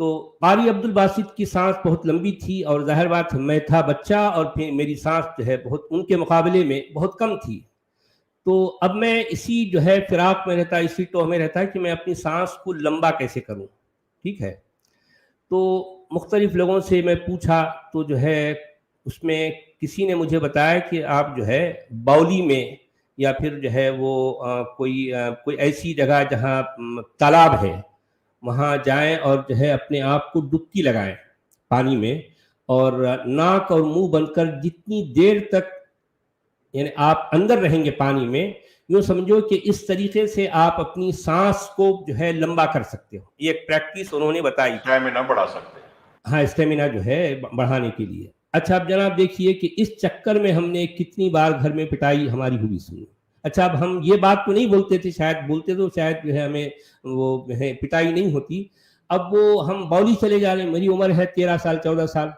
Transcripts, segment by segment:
تو قاری عبد الباسط کی سانس بہت لمبی تھی اور ظاہر بات میں تھا بچہ اور پھر میری سانس جو ہے بہت ان کے مقابلے میں بہت کم تھی. تو اب میں اسی جو ہے فراق میں رہتا, اسی ٹوہ میں رہتا کہ میں اپنی سانس کو لمبا کیسے کروں. ٹھیک ہے, تو مختلف لوگوں سے میں پوچھا تو جو ہے اس میں کسی نے مجھے بتایا کہ آپ جو ہے باولی میں یا پھر جو ہے وہ کوئی ایسی جگہ جہاں تالاب ہے وہاں جائیں اور جو ہے اپنے آپ کو ڈبکی لگائیں پانی میں, اور ناک اور منہ بند کر جتنی دیر تک یعنی آپ اندر رہیں گے پانی میں, یوں سمجھو کہ اس طریقے سے آپ اپنی سانس کو جو ہے لمبا کر سکتے ہو. یہ ایک پریکٹس انہوں نے بتائی, اسٹیمنا بڑھا سکتے ہیں. ہاں اسٹیمنا جو ہے بڑھانے کے لیے. اچھا اب جناب دیکھیے کہ اس چکر میں ہم نے کتنی بار گھر میں پٹائی ہماری ہوئی سنی. اچھا اب ہم یہ بات تو نہیں بولتے تھے, شاید بولتے تو شاید جو ہے ہمیں وہ پٹائی نہیں ہوتی. اب وہ ہم باولی چلے جا رہے ہیں, میری عمر ہے 13 سال 14 سال,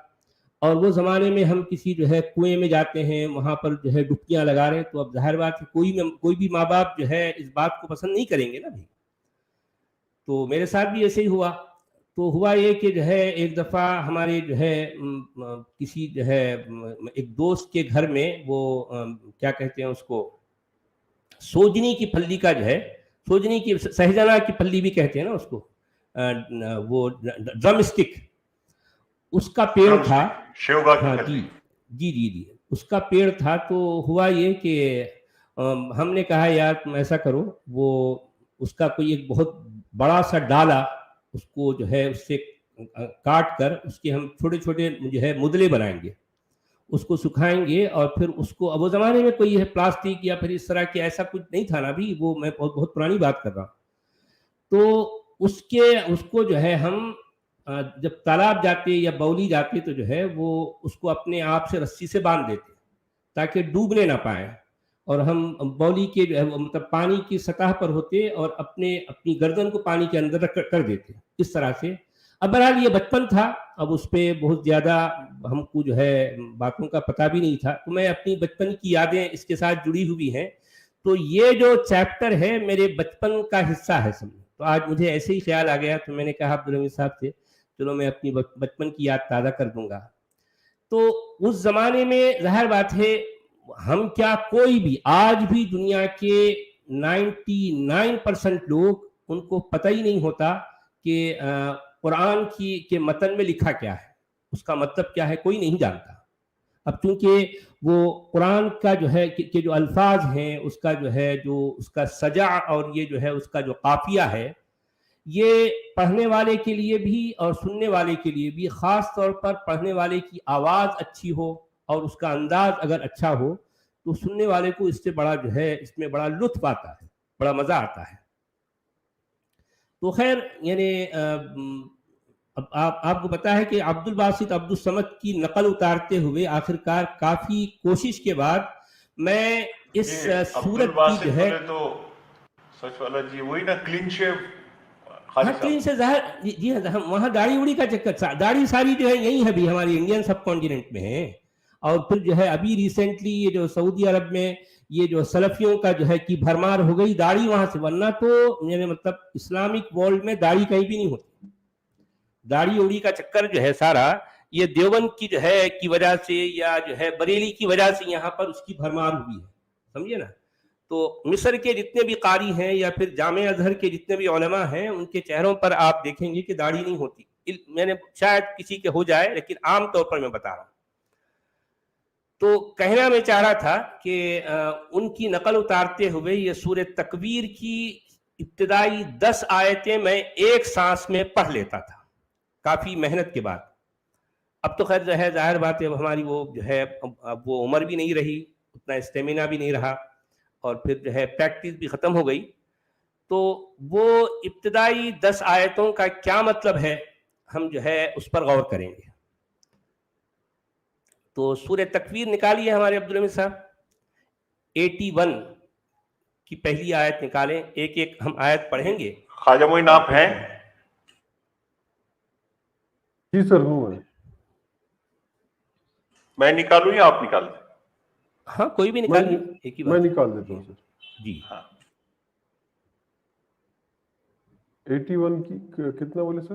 اور وہ زمانے میں ہم کسی جو ہے کنویں میں جاتے ہیں, وہاں پر جو ہے ڈبکیاں لگا رہے ہیں. تو اب ظاہر بات ہے کوئی بھی ماں باپ جو ہے اس بات کو پسند نہیں کریں گے نا بھائی. تو میرے ساتھ بھی ایسے ہی ہوا. تو ہوا یہ کہ جو ہے ایک دفعہ ہمارے جو ہے کسی جو ہے ایک دوست کے گھر میں وہ کیا کہتے ہیں اس کو, سوجنی کی پھلی کا جو ہے, سوجنی کی سہجنا کی پھلی بھی کہتے ہیں نا اس کو, وہ ڈرم اسٹک, اس کا پیڑ تھا. ہاں جی جی جی جی اس کا پیڑ تھا. تو ہوا یہ کہ ہم نے کہا یار تم ایسا کرو, وہ اس کا کوئی ایک بہت بڑا سا ڈالا اس کو جو ہے اس سے کاٹ کر اس کے ہم چھوٹے چھوٹے جو ہے مدلے بنائیں گے, اس کو سکھائیں گے, اور پھر اس کو, اب وہ زمانے میں کوئی ہے پلاسٹک یا پھر اس طرح کی ایسا کچھ نہیں تھا نا بھی, وہ میں بہت پرانی بات کر رہا ہوں. تو اس کو جو ہے ہم جب تالاب جاتے یا باولی جاتے تو جو ہے وہ اس کو اپنے آپ سے رسی سے باندھ دیتے تاکہ ڈوبنے نہ پائیں, اور ہم باولی کے جو ہے مطلب پانی کی سطح پر ہوتے اور اپنی گردن کو پانی کے اندر کر دیتے اس طرح سے. اب بہرحال یہ بچپن تھا, اب اس پہ بہت زیادہ ہم کو جو ہے باتوں کا پتہ بھی نہیں تھا. تو میں اپنی بچپن کی یادیں اس کے ساتھ جڑی ہوئی ہیں. تو یہ جو چیپٹر ہے میرے بچپن کا حصہ ہے سمجھو. تو آج مجھے ایسے ہی خیال آ گیا, تو میں نے کہا عبدالحمید صاحب سے چلو میں اپنی بچپن کی یاد تازہ کر دوں گا. تو اس زمانے میں ظاہر بات ہے ہم کیا کوئی بھی آج بھی دنیا کے 99% لوگ ان کو پتہ ہی نہیں ہوتا کہ قرآن کے متن میں لکھا کیا ہے, اس کا مطلب کیا ہے, کوئی نہیں جانتا. اب چونکہ وہ قرآن کا جو ہے کہ جو الفاظ ہیں اس کا جو ہے جو اس کا سجع اور یہ جو ہے اس کا جو قافیہ ہے, یہ پڑھنے والے کے لیے بھی اور سننے والے کے لیے بھی, خاص طور پر پڑھنے والے کی آواز اچھی ہو اور اس کا انداز اگر اچھا ہو تو سننے والے کو اس سے بڑا جو ہے اس میں بڑا لطف آتا ہے, بڑا مزہ آتا ہے. تو خیر یعنی اب آپ کو پتا ہے کہ عبد الباسط عبد الصمد کی نقل اتارتے ہوئے آخرکار کافی کوشش کے بعد میں اس سورت کی جو ہے تو سچ والا جی وہی نا کلین شیو, ہاں کلین سے ظاہر جی ہاں, وہاں داڑھی اڑی کا چکر, داڑھی ساری جو ہے یہی ہے بھی ہماری انڈین سب کانٹیننٹ میں ہے. اور پھر جو ہے ابھی ریسنٹلی یہ جو سعودی عرب میں یہ جو سلفیوں کا جو ہے کی بھرمار ہو گئی داڑھی وہاں سے, ورنہ تو یعنی مطلب اسلامک ورلڈ میں داڑھی کہیں بھی نہیں ہوتی. داڑھی اڑی کا چکر جو ہے سارا یہ دیوبند کی جو ہے کی وجہ سے یا جو ہے بریلی کی وجہ سے یہاں پر اس کی بھرمار ہوئی ہے, سمجھے نا. تو مصر کے جتنے بھی قاری ہیں یا پھر جامع ازہر کے جتنے بھی علماء ہیں ان کے چہروں پر آپ دیکھیں گے کہ داڑھی نہیں ہوتی. میں نے شاید کسی کے ہو جائے لیکن عام طور پر میں بتا رہا ہوں. تو کہنا میں چاہ رہا تھا کہ ان کی نقل اتارتے ہوئے یہ سورہ تکویر کی ابتدائی 10 آیتیں میں ایک سانس میں پڑھ لیتا تھا کافی محنت کے بعد. اب تو خیر جو ہے ظاہر بات ہے ہماری وہ جو ہے اب وہ عمر بھی نہیں رہی, اتنا اسٹیمنا بھی نہیں رہا, اور پھر جو ہے پریکٹس بھی ختم ہو گئی. تو وہ ابتدائی 10 آیتوں کا کیا مطلب ہے ہم جو ہے اس پر غور کریں گے. تو سورہ تکویر نکالیے ہمارے عبدالحمید صاحب, 81 کی پہلی آیت نکالیں, ایک ایک ہم آیت پڑھیں گے. خواجہ معین آپ ہیں؟ جی سر ہوں میں نکالوں یا آپ نکال دیں؟ ہاں کوئی بھی نکالیے, ایک ہی بات. میں نکال دیتا ہوں سر. جی ہاں 81 کی کتنا بولے سر؟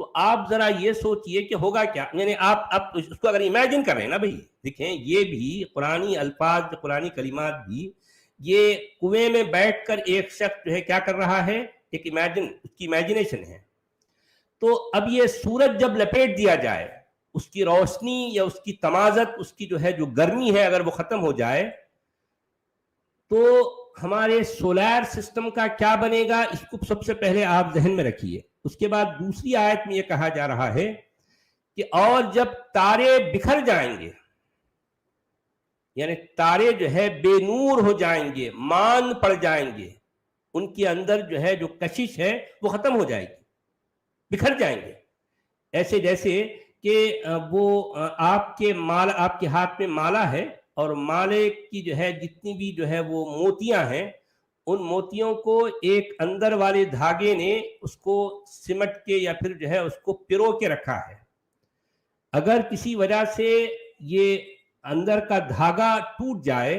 تو آپ ذرا یہ سوچئے کہ ہوگا کیا. یعنی آپ اس کو اگر امیجن کر رہے ہیں نا بھائی، دیکھیں یہ بھی قرآنی الفاظ، قرآنی کلمات بھی، یہ کنویں میں بیٹھ کر ایک شخص جو ہے کیا کر رہا ہے، ایک اس کی امیجنیشن ہے. تو اب یہ سورج جب لپیٹ دیا جائے، اس کی روشنی یا اس کی تمازت، اس کی جو ہے جو گرمی ہے اگر وہ ختم ہو جائے، تو ہمارے سولار سسٹم کا کیا بنے گا، اس کو سب سے پہلے آپ ذہن میں رکھیے. اس کے بعد دوسری آیت میں یہ کہا جا رہا ہے کہ اور جب تارے بکھر جائیں گے، یعنی تارے جو ہے بے نور ہو جائیں گے، مان پڑ جائیں گے، ان کے اندر جو ہے جو کشش ہے وہ ختم ہو جائے گی، بکھر جائیں گے. ایسے جیسے کہ وہ آپ کے ہاتھ میں مالا ہے، اور مالے کی جو ہے جتنی بھی جو ہے وہ موتیاں ہیں، ان موتیوں کو ایک اندر والے دھاگے نے اس کو سمٹ کے یا پھر جو ہے اس کو پرو کے رکھا ہے. اگر کسی وجہ سے یہ اندر کا دھاگا ٹوٹ جائے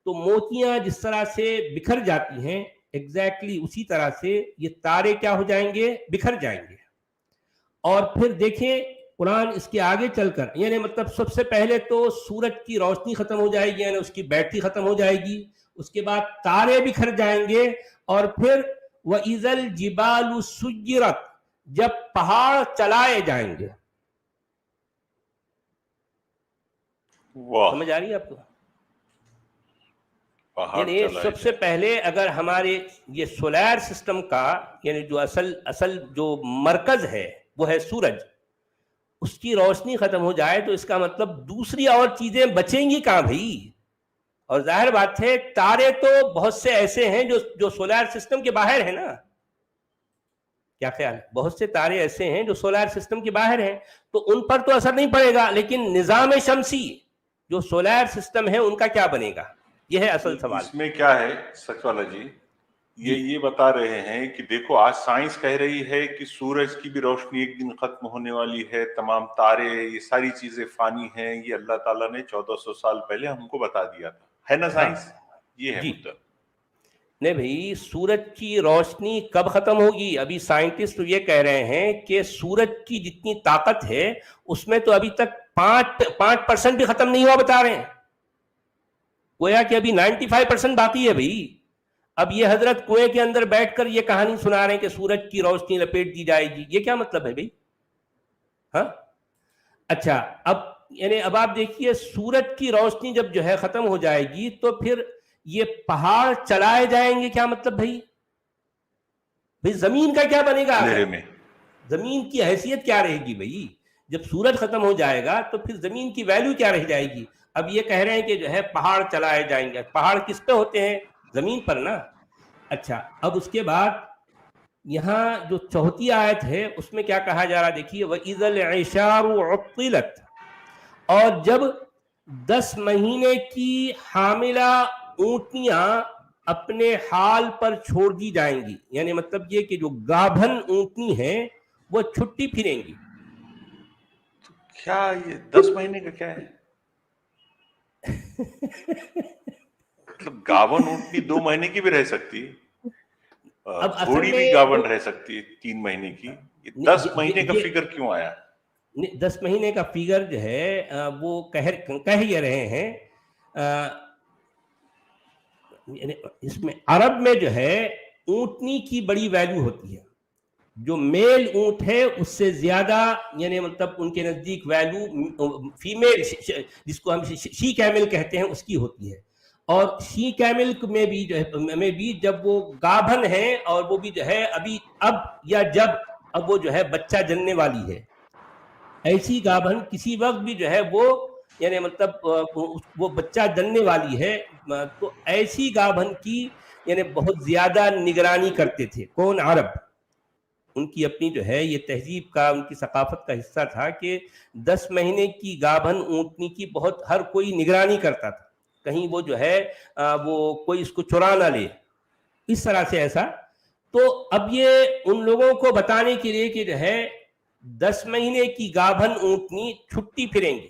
تو موتیاں جس طرح سے بکھر جاتی ہیں، ایگزیکٹلی اسی طرح سے یہ تارے کیا ہو جائیں گے، بکھر جائیں گے. اور پھر دیکھیں قرآن اس کے آگے چل کر، یعنی مطلب سب سے پہلے تو سورج کی روشنی ختم ہو جائے گی، یعنی اس کی بیٹری ختم ہو جائے گی. اس کے بعد تارے بکھر جائیں گے، اور پھر وَإِذَا الْجِبَالُ سُيِّرَتْ، جب پہاڑ چلائے جائیں گے. واہ، سمجھ آ رہی ہے آپ کو؟ پہاڑ یعنی چلائے سب سے جائیں. پہلے اگر ہمارے یہ سولار سسٹم کا یعنی جو اصل جو مرکز ہے وہ ہے سورج، اس کی روشنی ختم ہو جائے تو اس کا مطلب دوسری اور چیزیں بچیں گی کہاں بھائی. اور ظاہر بات ہے تارے تو بہت سے ایسے ہیں جو سولار سسٹم کے باہر ہیں نا. کیا خیال ہے؟ بہت سے تارے ایسے ہیں جو سولار سسٹم کے باہر ہیں، تو ان پر تو اثر نہیں پڑے گا، لیکن نظام شمسی جو سولار سسٹم ہے ان کا کیا بنے گا، یہ ہے اصل سوال. اس میں کیا ہے سچ والا جی، یہ بتا رہے ہیں کہ دیکھو آج سائنس کہہ رہی ہے کہ سورج کی بھی روشنی ایک دن ختم ہونے والی ہے، تمام تارے، یہ ساری چیزیں فانی ہیں. یہ اللہ تعالیٰ نے 1400 سال پہلے ہم کو بتا دیا تھا، ہے نا سائنس؟ یہ ہے جی. مدعا. نہیں بھائی سورج کی روشنی کب ختم ہوگی؟ ابھی سائنٹسٹ یہ کہہ رہے ہیں کہ سورج کی جتنی طاقت ہے اس میں تو ابھی تک 5% بھی ختم نہیں ہوا بتا رہے ہیں. گویا کہ ابھی 95% باقی ہے بھائی. اب یہ حضرت کنویں کے اندر بیٹھ کر یہ کہانی سنا رہے ہیں کہ سورج کی روشنی لپیٹ دی جائے گی، یہ کیا مطلب ہے بھائی؟ ہاں اچھا، اب آپ دیکھیے سورج کی روشنی جب جو ہے ختم ہو جائے گی تو پھر یہ پہاڑ چلائے جائیں گے، کیا مطلب بھائی؟ زمین کا کیا بنے گا؟ زمین کی حیثیت کیا رہے گی بھائی؟ جب سورج ختم ہو جائے گا تو پھر زمین کی ویلیو کیا رہ جائے گی؟ اب یہ کہہ رہے ہیں کہ جو ہے پہاڑ چلائے جائیں گے. پہاڑ کس پہ ہوتے ہیں؟ زمین پر نا. اچھا، اب اس کے بعد یہاں جو چوتھی آیت ہے اس میں کیا کہا جا رہا دیکھیے، وَإِذَا الْعِشَارُ عُطِّلَتْ، اور جب 10 مہینے کی حاملہ اونٹنیاں اپنے حال پر چھوڑ دی جائیں گی، یعنی مطلب یہ کہ جو گابھن اونٹنی ہیں وہ چھٹی پھریں گی. کیا یہ 10 مہینے کا کیا ہے؟ مطلب گاون اونٹنی 2 مہینے کی بھی رہ سکتی، گھوڑی بھی گاون رہ سکتی 3 مہینے کی. 10 مہینے کا فگر کیوں آیا؟ 10 مہینے کا فگر جو ہے وہ کہہ یہ رہے ہیں، اس میں عرب میں جو ہے اونٹنی کی بڑی ویلیو ہوتی ہے. جو میل اونٹ ہے اس سے زیادہ یعنی مطلب ان کے نزدیک ویلیو فیمیل جس کو ہم شی کیمل کہتے ہیں اس کی ہوتی ہے. اور شی کیمل میں بھی جو ہے جب وہ گابھن ہیں اور وہ بھی جو ہے اب وہ جو ہے بچہ جننے والی ہے، ایسی گابھن کسی وقت بھی جو ہے وہ یعنی مطلب وہ بچہ جننے والی ہے، تو ایسی گابھن کی یعنی بہت زیادہ نگرانی کرتے تھے. کون؟ عرب. ان کی اپنی جو ہے یہ تہذیب کا، ان کی ثقافت کا حصہ تھا کہ 10 مہینے کی گابھن اونٹنی کی بہت ہر کوئی نگرانی کرتا تھا، کہیں وہ جو ہے وہ کوئی اس کو چرا نہ لے، اس طرح سے ایسا. تو اب یہ ان لوگوں کو بتانے کے لیے کہ جو ہے 10 مہینے کی گابھن اونٹنی چھٹی پھریں گی.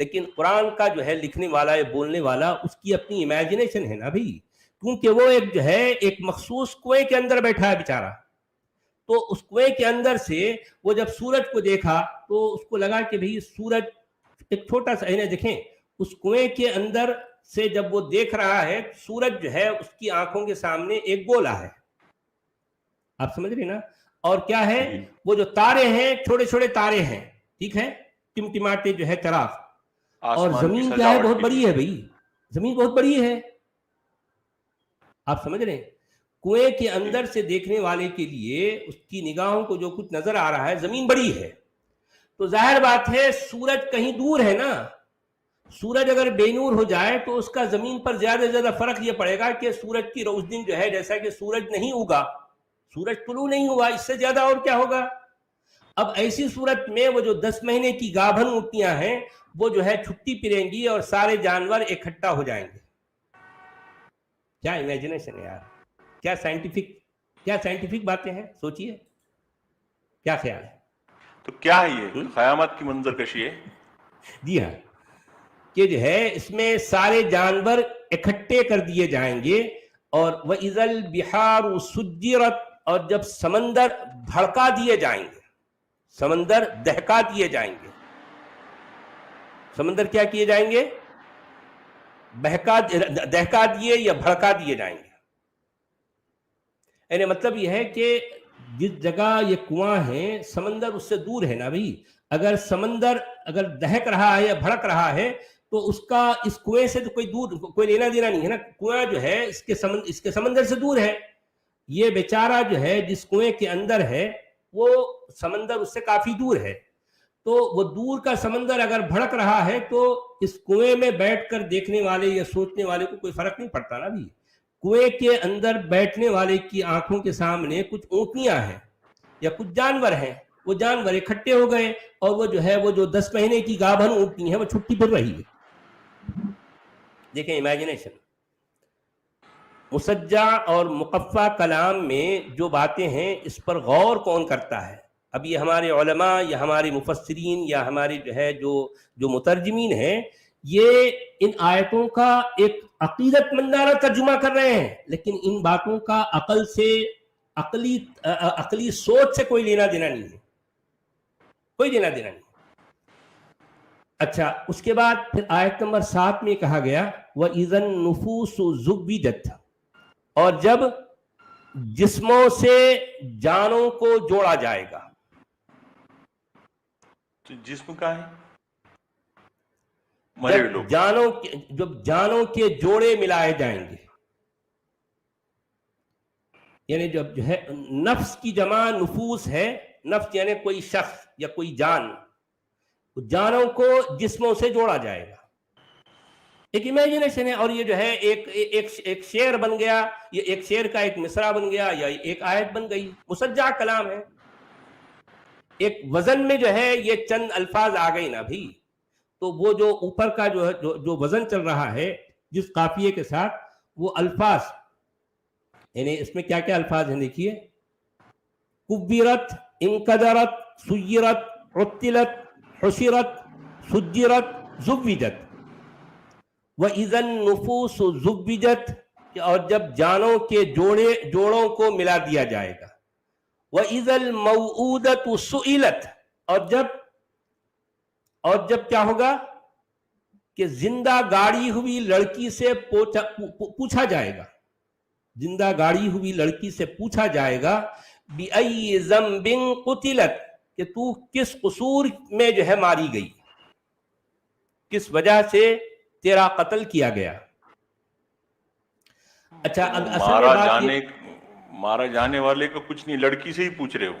لیکن قرآن کا جو ہے لکھنے والا یا بولنے والا اس کی اپنی امیجنیشن ہے نا بھائی، کیونکہ وہ ایک جو ہے ایک مخصوص کنویں کے اندر بیٹھا ہے بیچارہ، تو اس کنویں کے اندر سے وہ جب سورج کو دیکھا تو اس کو لگا کہ بھئی سورج ایک چھوٹا سا ہے، دیکھیں اس کنویں کے اندر سے جب وہ دیکھ رہا ہے سورج جو ہے اس کی آنکھوں کے سامنے ایک گولا ہے، آپ سمجھ رہے نا، اور کیا ہے وہ جو تارے ہیں چھوٹے چھوٹے تارے ہیں، ٹھیک ہے، ٹمٹماتے جو ہے چراغ، اور زمین کیا ہے بہت بڑی ہے بھائی، زمین بہت بڑی ہے، آپ سمجھ رہے ہیں، کنویں کے اندر سے دیکھنے والے کے لیے اس کی نگاہوں کو جو کچھ نظر آ رہا ہے زمین بڑی ہے، تو ظاہر بات ہے سورج کہیں دور ہے نا، سورج اگر بے نور ہو جائے تو اس کا زمین پر زیادہ سے زیادہ فرق یہ پڑے گا کہ سورج کی روشنی جو ہے جیسا کہ سورج نہیں اگا، سورج طلوع نہیں ہوا، اس سے زیادہ اور کیا ہوگا۔ اب ایسی صورت میں وہ جو 10 مہینے کی گابھن اونٹیاں ہیں وہ جو ہے چھٹی پھریں گی اور سارے جانور اکٹھا ہو جائیں گے۔ کیا امیجنیشن ہے یار، کیا سائنٹیفک باتیں ہیں، سوچئے کیا خیال ہے۔ تو کیا ہے یہ قیامت کی منظر کشی ہے؟ جی ہاں، کہ جو ہے اس میں سارے جانور اکٹھے کر دیے جائیں گے، اور وَإِذَا الْبِحَارُ سُجِّرَتْ، اور جب سمندر بھڑکا دیے جائیں گے، سمندر دہکا دیے جائیں گے، سمندر کیا کیے جائیں گے، دہکا دیے یا بھڑکا دیے جائیں گے، یعنی مطلب یہ ہے کہ جس جگہ یہ کنواں ہے سمندر اس سے دور ہے نا بھائی، اگر سمندر اگر دہک رہا ہے یا بھڑک رہا ہے تو اس کا اس کنویں سے تو کوئی لینا دینا نہیں ہے نا، کنواں جو ہے اس کے سمندر سے دور ہے، یہ بیچارہ جو ہے جس کنویں کے اندر ہے وہ سمندر اس سے کافی دور ہے، تو وہ دور کا سمندر اگر بھڑک رہا ہے تو اس کنویں میں بیٹھ کر دیکھنے والے یا سوچنے والے کو کوئی فرق نہیں پڑتا نا بھائی، کنویں کے اندر بیٹھنے والے کی آنکھوں کے سامنے کچھ اونٹنیاں ہیں یا کچھ جانور ہیں، وہ جانور اکٹھے ہو گئے اور وہ جو ہے وہ جو 10 مہینے کی گابھن اونٹنی ہے وہ چھٹی پھر رہی ہے۔ دیکھیں امیجنیشن، مسجع اور مقفع کلام میں جو باتیں ہیں اس پر غور کون کرتا ہے؟ اب یہ ہمارے علماء یا ہمارے مفسرین یا ہمارے جو ہے جو مترجمین ہیں یہ ان آیتوں کا ایک عقیدت مندانہ ترجمہ کر رہے ہیں، لیکن ان باتوں کا عقل سے عقلی سوچ سے کوئی لینا دینا نہیں ہے، کوئی لینا دینا نہیں۔ اچھا، اس کے بعد پھر آیت نمبر 7 میں کہا گیا وَإِذَا النُّفُوسُ زُوِّجَتْ، اور جب جسموں سے جانوں کو جوڑا جائے گا۔ تو جسم کا ہے مرے لوگ، جب جانوں کے جوڑے ملائے جائیں گے، یعنی جب جو ہے نفس کی جمع نفوس ہے، نفس یعنی کوئی شخص یا کوئی جان، جانوں کو جسموں سے جوڑا جائے گا، ایک امیجنیشن ہے، اور یہ جو ہے ایک شعر بن گیا، یہ ایک شعر کا ایک مصرع بن گیا یا ایک آیت بن گئی، مسجع کلام ہے، ایک وزن میں جو ہے یہ چند الفاظ آ گئی نا بھی، تو وہ جو اوپر کا جو وزن چل رہا ہے جس قافیے کے ساتھ، وہ الفاظ یعنی اس میں کیا کیا الفاظ ہیں دیکھیے، کبرت، انقدرت، سیرت، عطلت، حشرت، سجرت، زوجت، وَإِذَا النُّفُوسُ زُوِّجَتْ، اور جب جانوں کے جوڑوں کو ملا دیا جائے گا، وَإِذَا الْمَوْءُودَةُ سُئِلَتْ، اور جب کیا ہوگا کہ زندہ گاڑی ہوئی لڑکی سے پوچھا جائے گا، زندہ گاڑی ہوئی لڑکی سے پوچھا جائے گا بِأَيِّ ذَنبٍ قُتِلَتْ، کہ تو کس قصور میں جو ہے ماری گئی، کس وجہ سے تیرا قتل کیا گیا۔ اچھا، مارا جانے والے کا کچھ نہیں، لڑکی سے ہی پوچھ رہے ہو،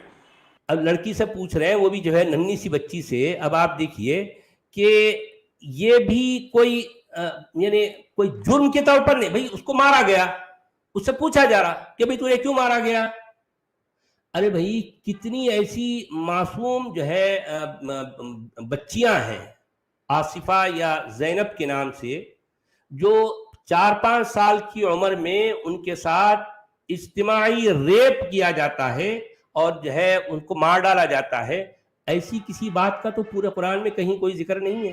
اب لڑکی سے پوچھ رہے ہیں، وہ بھی جو ہے ننھی سی بچی سے۔ اب آپ دیکھیے کہ یہ بھی کوئی یعنی کوئی جرم کے طور پر نہیں، بھئی اس کو مارا گیا، اس سے پوچھا جا رہا کہ بھئی تو یہ کیوں مارا گیا۔ ارے بھئی کتنی ایسی معصوم جو ہے بچیاں ہیں آصفہ یا زینب کے نام سے، جو 4-5 سال کی عمر میں ان کے ساتھ اجتماعی ریپ کیا جاتا ہے اور جو ہے ان کو مار ڈالا جاتا ہے۔ ایسی کسی بات کا تو پورے قرآن میں کہیں کوئی ذکر نہیں ہے۔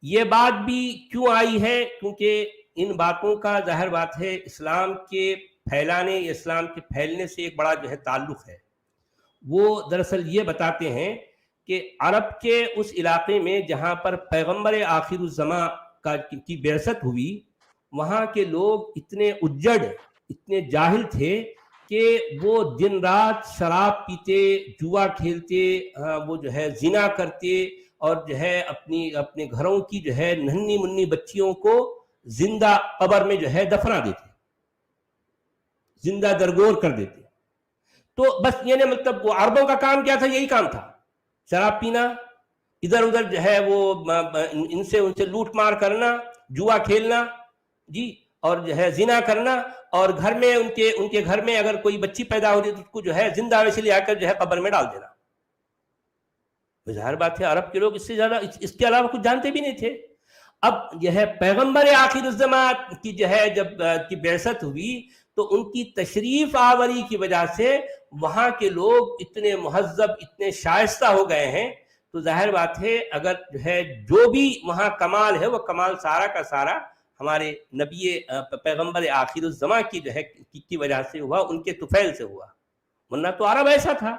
یہ بات بھی کیوں آئی ہے؟ کیونکہ ان باتوں کا ظاہر بات ہے اسلام کے پھیلانے یا اسلام کے پھیلنے سے ایک بڑا جو ہے تعلق ہے. وہ دراصل یہ بتاتے ہیں کہ عرب کے اس علاقے میں جہاں پر پیغمبر آخر الزماں کی بعثت ہوئی، وہاں کے لوگ اتنے اجڑ، اتنے جاہل تھے کہ وہ دن رات شراب پیتے، جوا کھیلتے، وہ جو ہے زنا کرتے، اور جو ہے اپنے گھروں کی جو ہے ننھی منی بچیوں کو زندہ قبر میں جو ہے دفنا دیتے، زندہ درگور کر دیتے. تو بس یہ نہیں، مطلب وہ عربوں کا کام کیا تھا؟ یہی کام تھا، شراب پینا، ادھر ادھر جو ہے وہ ان سے لوٹ مار کرنا، جوا کھیلنا، جی، اور جو ہے زنا کرنا، اور گھر میں ان کے گھر میں اگر کوئی بچی پیدا ہو رہی تو اس کو جو ہے زندہ ویسے لے آ کر جو ہے قبر میں ڈال دینا. ظاہر بات ہے عرب کے لوگ اس سے زیادہ اس کے علاوہ کچھ جانتے بھی نہیں تھے. اب یہ ہے پیغمبر آخر الزماں کی جو ہے جب کی بعثت ہوئی تو ان کی تشریف آوری کی وجہ سے وہاں کے لوگ اتنے مہذب، اتنے شائستہ ہو گئے ہیں. تو ظاہر بات ہے اگر جو ہے جو بھی وہاں کمال ہے وہ کمال سارا کا سارا ہمارے نبی پیغمبر آخر الزماں کی جو ہے کی وجہ سے ہوا، ان کے طفیل سے ہوا، ورنہ تو عرب ایسا تھا.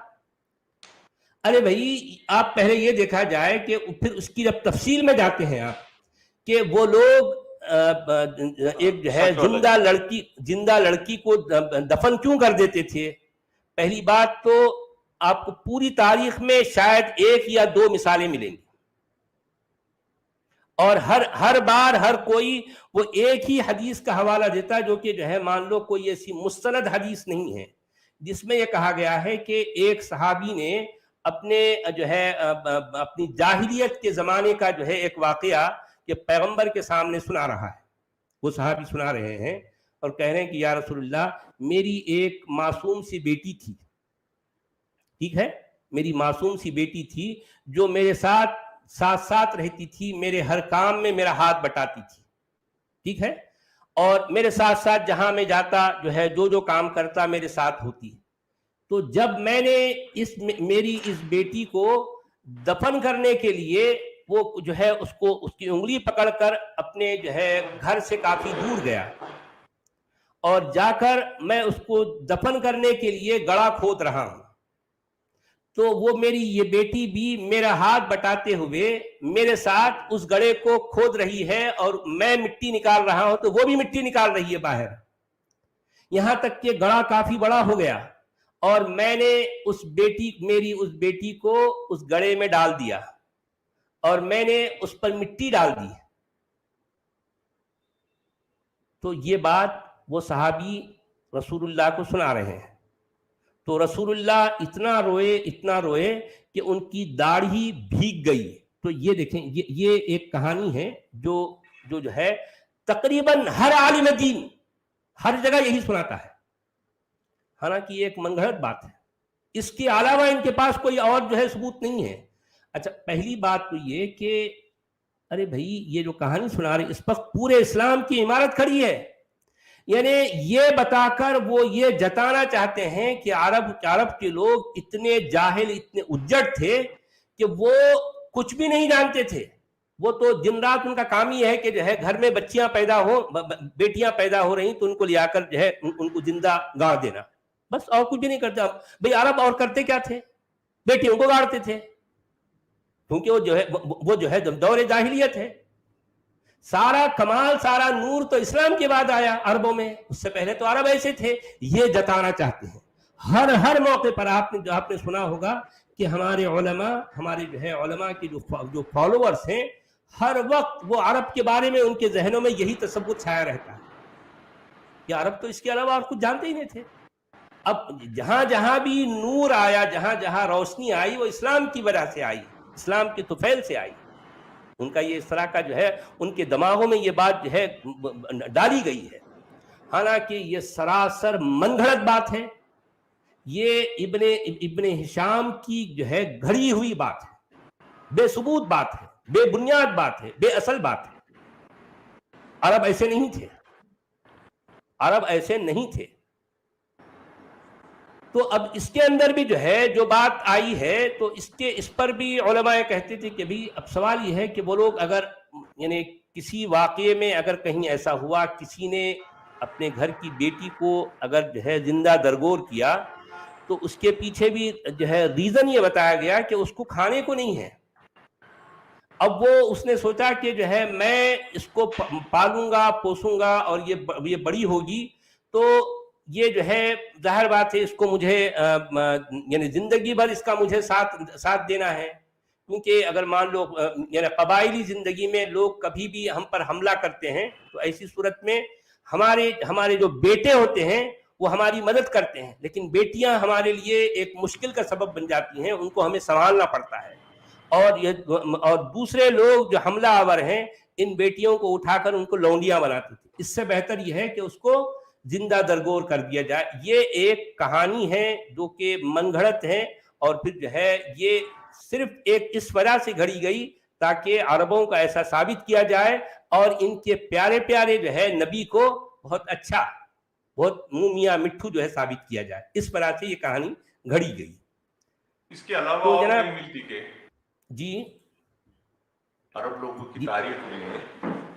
ارے بھائی آپ پہلے یہ دیکھا جائے کہ پھر اس کی جب تفصیل میں جاتے ہیں آپ کہ وہ لوگ ایک جو ہے زندہ لڑکی کو دفن کیوں کر دیتے تھے. پہلی بات تو آپ کو پوری تاریخ میں شاید 1 یا 2 مثالیں ملیں گی، اور ہر بار ہر کوئی وہ ایک ہی حدیث کا حوالہ دیتا جو کہ جو ہے مان لو کوئی ایسی مستند حدیث نہیں ہے جس میں یہ کہا گیا ہے کہ ایک صحابی نے اپنے جو ہے اپنی جاہلیت کے زمانے کا جو ہے ایک واقعہ کہ پیغمبر کے سامنے سنا رہا ہے. وہ صحابی سنا رہے ہیں اور کہہ رہے ہیں کہ یا رسول اللہ، میری ایک معصوم سی بیٹی تھی، ٹھیک ہے، میری معصوم سی بیٹی تھی جو میرے ساتھ رہتی تھی، میرے ہر کام میں میرا ہاتھ بٹاتی تھی، ٹھیک ہے، اور میرے ساتھ جہاں میں جاتا جو ہے جو کام کرتا میرے ساتھ ہوتی. تو جب میں نے میری اس بیٹی کو دفن کرنے کے لیے وہ جو ہے اس کی انگلی پکڑ کر اپنے جو ہے گھر سے کافی دور گیا، اور جا کر میں اس کو دفن کرنے کے لیے گڑھا کھود رہا ہوں، تو وہ میری یہ بیٹی بھی میرا ہاتھ بٹاتے ہوئے میرے ساتھ اس گڑھے کو کھود رہی ہے، اور میں مٹی نکال رہا ہوں تو وہ بھی مٹی نکال رہی ہے باہر، یہاں تک کہ گڑھا کافی بڑا ہو گیا، اور میں نے میری اس بیٹی کو اس گڑھے میں ڈال دیا، اور میں نے اس پر مٹی ڈال دی. تو یہ بات وہ صحابی رسول اللہ کو سنا رہے ہیں. تو رسول اللہ اتنا روئے کہ ان کی داڑھی بھیگ گئی. تو یہ دیکھیں، یہ ایک کہانی ہے جو ہے تقریباً ہر عالم دین ہر جگہ یہی سناتا ہے، حالانکہ یہ ایک من گھڑت بات ہے، اس کے علاوہ ان کے پاس کوئی اور جو ہے ثبوت نہیں ہے. اچھا، پہلی بات تو یہ کہ ارے بھائی یہ جو کہانی سنا رہے اس وقت پورے اسلام کی عمارت کھڑی ہے، یعنی یہ بتا کر وہ یہ جتانا چاہتے ہیں کہ عرب کے لوگ اتنے جاہل، اتنے اجڑ تھے کہ وہ کچھ بھی نہیں جانتے تھے. وہ تو دن رات ان کا کام ہی ہے کہ جو ہے گھر میں بیٹیاں پیدا ہو رہی تو ان کو لے آ کر جو ہے ان کو زندہ گاڑ دینا، بس، اور کچھ بھی نہیں کرتے. بھائی عرب اور کرتے کیا تھے؟ بیٹیوں کو گاڑتے تھے، کیونکہ وہ جو ہے دور جاہلیت ہے. سارا کمال، سارا نور تو اسلام کے بعد آیا عربوں میں، اس سے پہلے تو عرب ایسے تھے. یہ جتانا چاہتے ہیں ہر موقع پر. آپ نے سنا ہوگا کہ ہمارے علماء، ہمارے جو ہے علماء کے جو فالوورز ہیں، ہر وقت وہ عرب کے بارے میں ان کے ذہنوں میں یہی تصور چھایا رہتا ہے کہ عرب تو اس کے علاوہ اور کچھ جانتے ہی نہیں تھے. اب جہاں بھی نور آیا، جہاں روشنی آئی، وہ اسلام کی وجہ سے آئی، اسلام کے طفیل سے آئی. ان کا یہ اس طرح کا جو ہے ان کے دماغوں میں یہ بات جو ہے ڈالی گئی ہے، حالانکہ یہ سراسر من گھڑت بات ہے. یہ ابن ہشام کی جو ہے گھڑی ہوئی بات ہے، بے ثبوت بات ہے، بے بنیاد بات ہے، بے اصل بات ہے. عرب ایسے نہیں تھے، عرب ایسے نہیں تھے. تو اب اس کے اندر بھی جو ہے جو بات آئی ہے تو اس پر بھی علماء کہتے تھے کہ بھی اب سوال یہ ہے کہ وہ لوگ اگر یعنی کسی واقعے میں اگر کہیں ایسا ہوا کسی نے اپنے گھر کی بیٹی کو اگر جو ہے زندہ درگور کیا تو اس کے پیچھے بھی جو ہے ریزن یہ بتایا گیا کہ اس کو کھانے کو نہیں ہے. اب وہ اس نے سوچا کہ جو ہے میں اس کو پالوں گا پوسوں گا اور یہ بڑی ہوگی تو یہ جو ہے ظاہر بات ہے اس کو مجھے یعنی زندگی بھر اس کا مجھے ساتھ دینا ہے. کیونکہ اگر مان لو یعنی قبائلی زندگی میں لوگ کبھی بھی ہم پر حملہ کرتے ہیں تو ایسی صورت میں ہمارے جو بیٹے ہوتے ہیں وہ ہماری مدد کرتے ہیں، لیکن بیٹیاں ہمارے لیے ایک مشکل کا سبب بن جاتی ہیں، ان کو ہمیں سنبھالنا پڑتا ہے. اور دوسرے لوگ جو حملہ آور ہیں ان بیٹیوں کو اٹھا کر ان کو لونڈیاں بناتے تھے. اس سے بہتر یہ ہے کہ اس کو زندہ درگور کر دیا جائے. یہ ایک کہانی ہے جو کہ من گھڑت ہے، اور پھر جو ہے یہ صرف ایک اس وجہ سے گھڑی گئی تاکہ عربوں کا ایسا ثابت کیا جائے اور ان کے پیارے پیارے جو ہے نبی کو بہت اچھا بہت منہ میاں مٹھو جو ہے ثابت کیا جائے. اس وجہ سے یہ کہانی گھڑی گئی. اس کے علاوہ تو اور جناب نہیں ملتی کہ جی عرب لوگوں کی جی تاریخ میں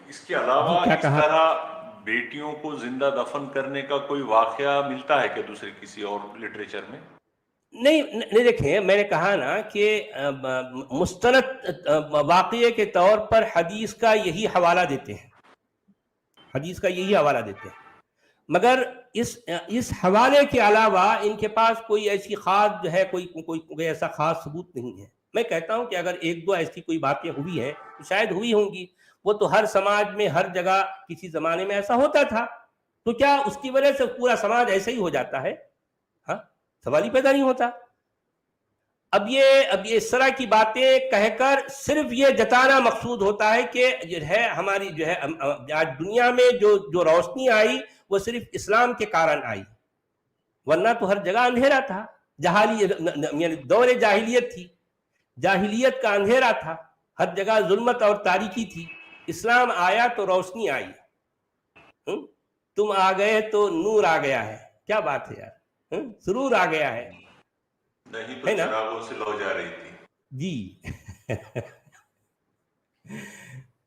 اس کے علاوہ کیا اس کہا؟ طرح بیٹیوں کو زندہ دفن کرنے کا کوئی واقعہ ملتا ہے کہ دوسرے کسی اور لٹریچر میں؟ نہیں دیکھیں میں نے کہا نا کہ مستند واقعے کے طور پر حدیث کا یہی حوالہ دیتے ہیں، مگر اس حوالے کے علاوہ ان کے پاس کوئی ایسی خاص جو ہے کوئی ایسا خاص ثبوت نہیں ہے. میں کہتا ہوں کہ اگر ایک دو ایسی کوئی باتیں ہوئی ہیں تو شاید ہوئی ہوں گی. وہ تو ہر سماج میں ہر جگہ کسی زمانے میں ایسا ہوتا تھا، تو کیا اس کی وجہ سے پورا سماج ایسا ہی ہو جاتا ہے؟ ہاں، سوال ہی پیدا نہیں ہوتا. اب یہ اس طرح کی باتیں کہہ کر صرف یہ جتانا مقصود ہوتا ہے کہ جو ہے ہماری جو ہے آج دنیا میں جو روشنی آئی وہ صرف اسلام کے کارن آئی، ورنہ تو ہر جگہ اندھیرا تھا. یعنی دور جاہلیت تھی، جاہلیت کا اندھیرا تھا، ہر جگہ ظلمت اور تاریکی تھی. اسلام آیا تو روشنی آئی. تم آ گئے تو نور آ گیا ہے. کیا بات ہے یار، سرور آ گیا ہے. نہیں تو چراغوں سے لو جا رہی تھی. جی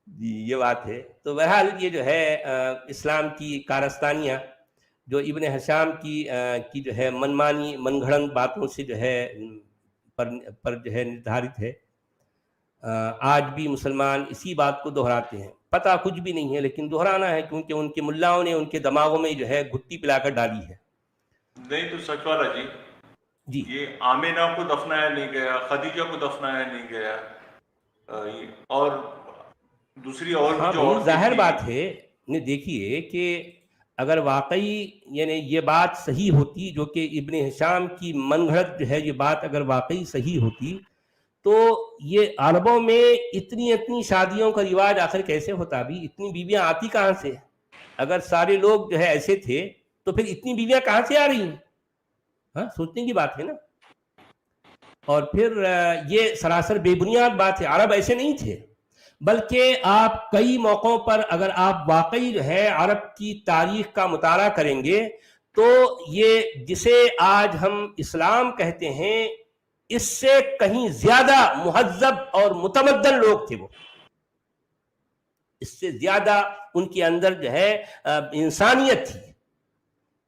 جی یہ بات ہے. تو بہرحال یہ جو ہے اسلام کی کارستانیاں جو ابن ہشام کی جو ہے منمانی من گھڑت باتوں سے جو ہے پر جو ہے نردھارت ہے. آج بھی مسلمان اسی بات کو دہراتے ہیں. پتہ کچھ بھی نہیں ہے لیکن دہرانا ہے کیونکہ ان کے ملاؤں نے ان کے دماغوں میں جو ہے گھٹی پلا کر ڈالی ہے. نہیں تو سچ والا جی یہ آمینہ کو دفنایا نہیں گیا، خدیجہ کو دفنایا نہیں گیا، اور دوسری اور بھی جو عورتیں ظاہر تھیں. بات ہے. نہیں دیکھیے کہ اگر واقعی یعنی یہ بات صحیح ہوتی جو کہ ابن ہشام کی من گھڑت جو ہے یہ بات اگر واقعی صحیح ہوتی تو یہ عربوں میں اتنی شادیوں کا رواج آخر کیسے ہوتا؟ بھی اتنی بیویاں آتی کہاں سے؟ اگر سارے لوگ جو ہے ایسے تھے تو پھر اتنی بیویاں کہاں سے آ رہی ہیں؟ ہاں سوچنے کی بات ہے نا. اور پھر یہ سراسر بے بنیاد بات ہے. عرب ایسے نہیں تھے، بلکہ آپ کئی موقعوں پر اگر آپ واقعی جو ہے عرب کی تاریخ کا مطالعہ کریں گے تو یہ جسے آج ہم اسلام کہتے ہیں اس سے کہیں زیادہ مہذب اور متمدن لوگ تھے. وہ اس سے زیادہ ان کے اندر جو ہے انسانیت تھی.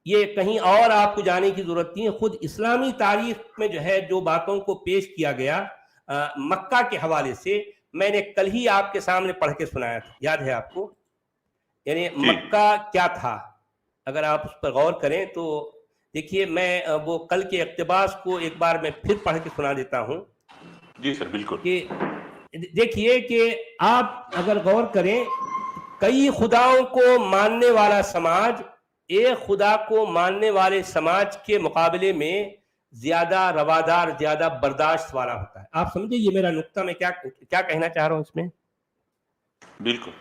یہ کہیں اور آپ کو جانے کی ضرورت نہیں ہے. خود اسلامی تاریخ میں جو ہے جو باتوں کو پیش کیا گیا مکہ کے حوالے سے میں نے کل ہی آپ کے سامنے پڑھ کے سنایا تھا، یاد ہے آپ کو؟ یعنی مکہ کیا تھا اگر آپ اس پر غور کریں تو دیکھیے میں وہ کل کے اقتباس کو ایک بار میں پھر پڑھ کے سنا دیتا ہوں. جی سر بالکل. کہ دیکھیے کہ آپ اگر غور کریں کئی خداؤں کو ماننے والا سماج ایک خدا کو ماننے والے سماج کے مقابلے میں زیادہ روادار زیادہ برداشت والا ہوتا ہے. آپ سمجھے یہ میرا نقطہ میں کیا کہنا چاہ رہا ہوں اس میں؟ بالکل.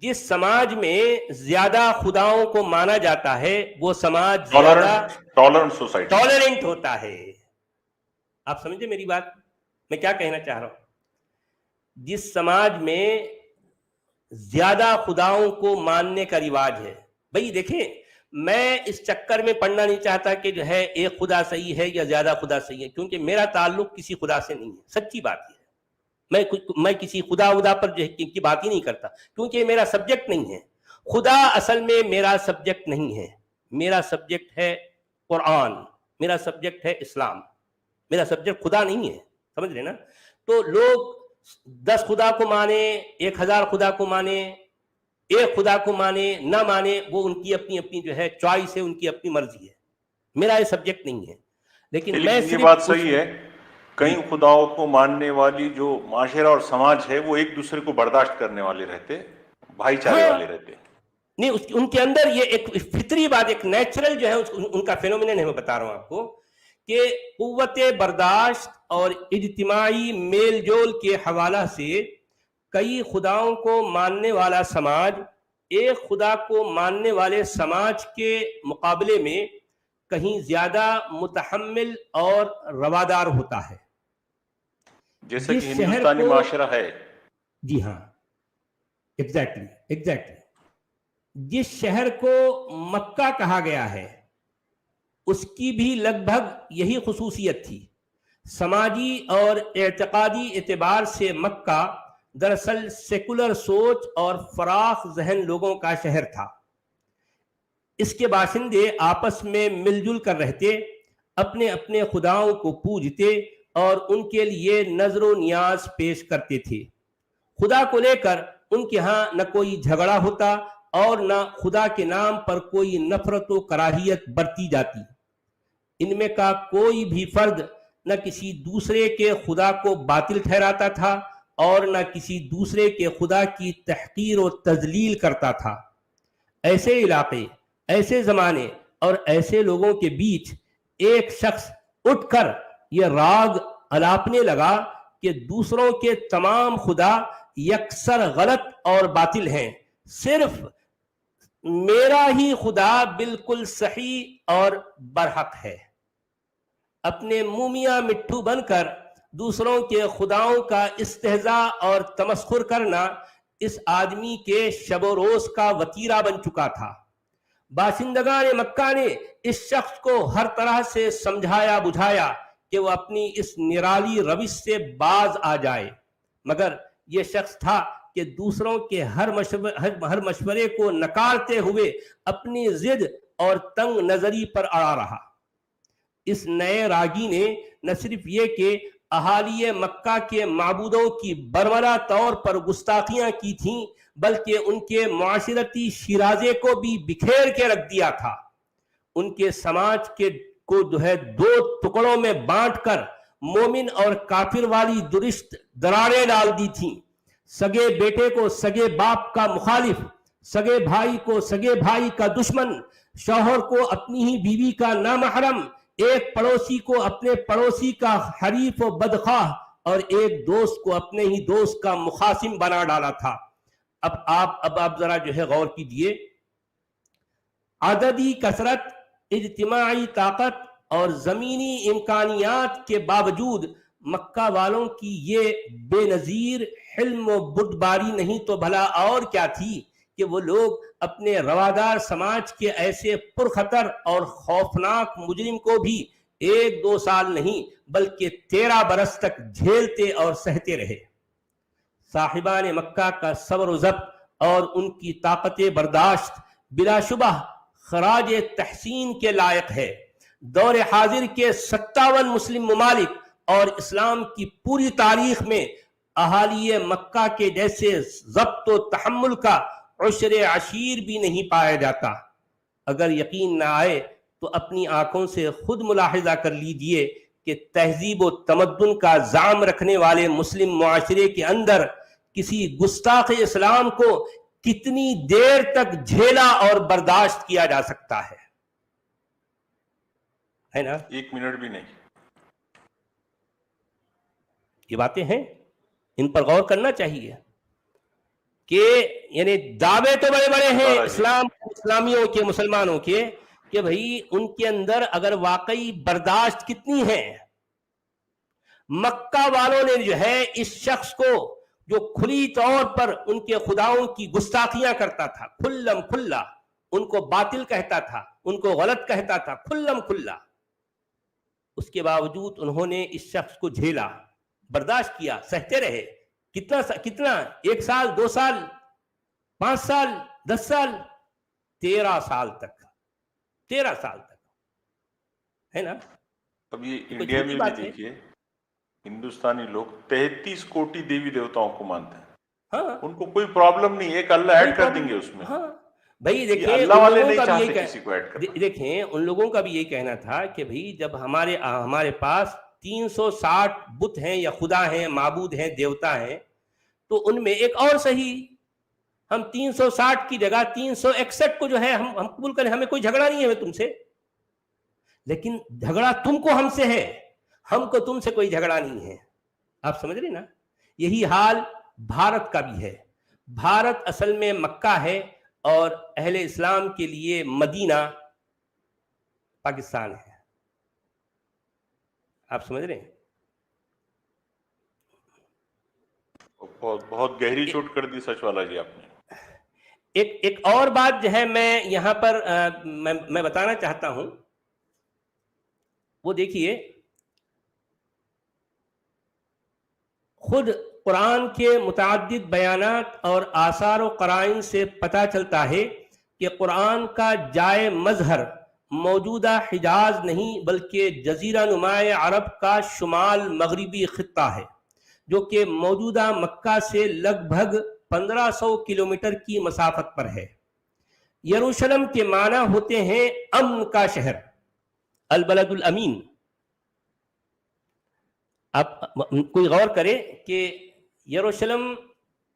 جس سماج میں زیادہ خداؤں کو مانا جاتا ہے وہ سماج ٹالرنٹ ہوتا ہے. آپ سمجھے میری بات میں کیا کہنا چاہ رہا ہوں؟ جس سماج میں زیادہ خداؤں کو ماننے کا رواج ہے. بھئی دیکھیں میں اس چکر میں پڑھنا نہیں چاہتا کہ جو ہے ایک خدا صحیح ہے یا زیادہ خدا صحیح ہے، کیونکہ میرا تعلق کسی خدا سے نہیں ہے. سچی بات ہے. میں کسی خدا پر جو ہے کی بات ہی نہیں کرتا، کیونکہ یہ میرا سبجیکٹ نہیں ہے. خدا اصل میں میرا سبجیکٹ نہیں ہے، میرا سبجیکٹ ہے قرآن، میرا سبجیکٹ ہے اسلام، میرا سبجیکٹ خدا نہیں ہے. سمجھ رہے نا؟ تو لوگ 10 خدا کو مانے، 1000 خدا کو مانے، ایک خدا کو مانے نہ مانے، وہ ان کی اپنی جو ہے چوائس ہے، ان کی اپنی مرضی ہے. میرا یہ سبجیکٹ نہیں ہے. لیکن میں یہ صرف بات صحیح ہے، کئی خداؤں کو ماننے والی جو معاشرہ اور سماج ہے وہ ایک دوسرے کو برداشت کرنے والے رہتے، بھائی چارے ہاں والے رہتے. نہیں، ان کے اندر یہ ایک فطری بات، ایک نیچرل جو ہے ان کا فینومینن ہے. میں بتا رہا ہوں آپ کو کہ قوت برداشت اور اجتماعی میل جول کے حوالہ سے کئی خداؤں کو ماننے والا سماج ایک خدا کو ماننے والے سماج کے مقابلے میں کہیں زیادہ متحمل اور روادار ہوتا ہے. جیسا کہ جس شہر ہندوستانی کو، معاشرہ ہے. جی ہاں، ایگزیکٹلی جس شہر کو مکہ کہا گیا ہے اس کی بھی لگ بھگ یہی خصوصیت تھی. سماجی اور اعتقادی اعتبار سے مکہ دراصل سیکولر سوچ اور فراخ ذہن لوگوں کا شہر تھا. اس کے باشندے آپس میں مل جل کر رہتے، اپنے اپنے خداؤں کو پوجتے اور ان کے لیے نظر و نیاز پیش کرتے تھے. خدا کو لے کر ان کے ہاں نہ کوئی جھگڑا ہوتا اور نہ خدا کے نام پر کوئی نفرت و کراہیت برتی جاتی. ان میں کا کوئی بھی فرد نہ کسی دوسرے کے خدا کو باطل ٹھہراتا تھا اور نہ کسی دوسرے کے خدا کی تحقیر و تذلیل کرتا تھا. ایسے علاقے، ایسے زمانے اور ایسے لوگوں کے بیچ ایک شخص اٹھ کر یہ راگ الاپنے لگا کہ دوسروں کے تمام خدا یکسر غلط اور باطل ہیں، صرف میرا ہی خدا بالکل صحیح اور برحق ہے. اپنے مومیاں مٹھو بن کر دوسروں کے خداؤں کا استہزاء اور تمسخر کرنا اس آدمی کے شب و روز کا وتیرہ بن چکا تھا. باشندگان مکہ نے اس شخص کو ہر طرح سے سمجھایا بجھایا کہ وہ اپنی اس نرالی روش سے باز آ جائے، مگر یہ شخص تھا کہ دوسروں کے ہر مشورے کو نکارتے ہوئے اپنی ضد اور تنگ نظری پر اڑا رہا. اس نئے راگی نے نہ صرف یہ کہ اہالی مکہ کے معبودوں کی برملا طور پر گستاخیاں کی تھیں، بلکہ ان کے معاشرتی شیرازے کو بھی بکھیر کے رکھ دیا تھا. ان کے سماج کو جو ہے 2 ٹکڑوں میں بانٹ کر مومن اور کافر والی درست دراڑیں ڈال دی تھیں. سگے بیٹے کو سگے باپ کا مخالف، سگے بھائی کو سگے بھائی کا دشمن، شوہر کو اپنی ہی بیوی کا نامحرم، ایک پڑوسی کو اپنے پڑوسی کا حریف و بدخواہ اور ایک دوست کو اپنے ہی دوست کا مخاصم بنا ڈالا تھا. اب آپ ذرا جو ہے غور کیجئے، عددی کثرت، اجتماعی طاقت اور زمینی امکانیات کے باوجود مکہ والوں کی یہ بے نظیر حلم و بردباری نہیں تو بھلا اور کیا تھی کہ وہ لوگ اپنے روادار سماج کے ایسے پرخطر اور خوفناک مجرم کو بھی 1-2 سال نہیں بلکہ 13 برس تک جھیلتے اور سہتے رہے. صاحبان مکہ کا صبر و ضبط اور ان کی طاقت برداشت بلا شبہ خراج تحسین کے لائق ہے. دور حاضر کے 57 مسلم ممالک اور اسلام کی پوری تاریخ میں اہالی مکہ کے جیسے ضبط و تحمل کا عشر عشیر بھی نہیں پایا جاتا. اگر یقین نہ آئے تو اپنی آنکھوں سے خود ملاحظہ کر لیجئے کہ تہذیب و تمدن کا زعم رکھنے والے مسلم معاشرے کے اندر کسی گستاخ اسلام کو کتنی دیر تک جھیلا اور برداشت کیا جا سکتا ہے نا؟ 1 منٹ بھی نہیں. یہ باتیں ہیں، ان پر غور کرنا چاہیے کہ یعنی دعوے تو بڑے بڑے ہیں اسلامیوں کے، مسلمانوں کے، کہ بھئی ان کے اندر اگر واقعی برداشت کتنی ہے. مکہ والوں نے جو ہے اس شخص کو جو کھلی طور پر ان کے خداؤں کی گستاخیاں کرتا تھا، کھلم کھلا ان کو باطل کہتا تھا، ان کو غلط کہتا تھا، کھلم کھلا، اس کے باوجود انہوں نے اس شخص کو جھیلا، برداشت کیا، سہتے رہے. کتنا 1 سال 2 سال 5 سال 10 سال 13 سال تک 13 سال تک ہے نا. اب یہ انڈیا میں بھی دیکھیے ہندوستانی لوگ 33 کوٹی دیوی دیوتاؤں کو مانتے ہیں. ہاں ان کو کوئی پرابلم نہیں, ایک اللہ ایڈ کر دیں گے اس میں. ہاں بھائی دیکھیں اللہ والے نہیں چاہتے کسی کو ایڈ کرنا. دیکھیں ان لوگوں کا بھی یہی کہنا تھا کہ بھئی جب ہمارے پاس 360 بت ہیں یا خدا ہیں, معبود ہیں, دیوتا ہیں, تو ان میں ایک اور صحیح, ہم 360 کی جگہ 361 کو جو ہے ہم قبول کریں, ہمیں کوئی جھگڑا نہیں ہے تم سے, لیکن جھگڑا تم کو ہم سے ہے, ہم کو تم سے کوئی جھگڑا نہیں ہے. آپ سمجھ رہے نا. یہی حال بھارت کا بھی ہے. بھارت اصل میں مکہ ہے اور اہل اسلام کے لیے مدینہ پاکستان ہے. آپ سمجھ رہے ہیں. بہت گہری چوٹ کر دی سچ والا جی آپ نے. ایک اور بات جو ہے میں یہاں پر میں بتانا چاہتا ہوں, وہ دیکھیے خود قرآن کے متعدد بیانات اور آثار و قرائن سے پتہ چلتا ہے کہ قرآن کا جائے مظہر موجودہ حجاز نہیں بلکہ جزیرہ نماء عرب کا شمال مغربی خطہ ہے, جو کہ موجودہ مکہ سے لگ بھگ 1500 کلومیٹر کی مسافت پر ہے. یروشلم کے معنی ہوتے ہیں امن کا شہر, البلد الامین. آپ کوئی غور کرے کہ یروشلم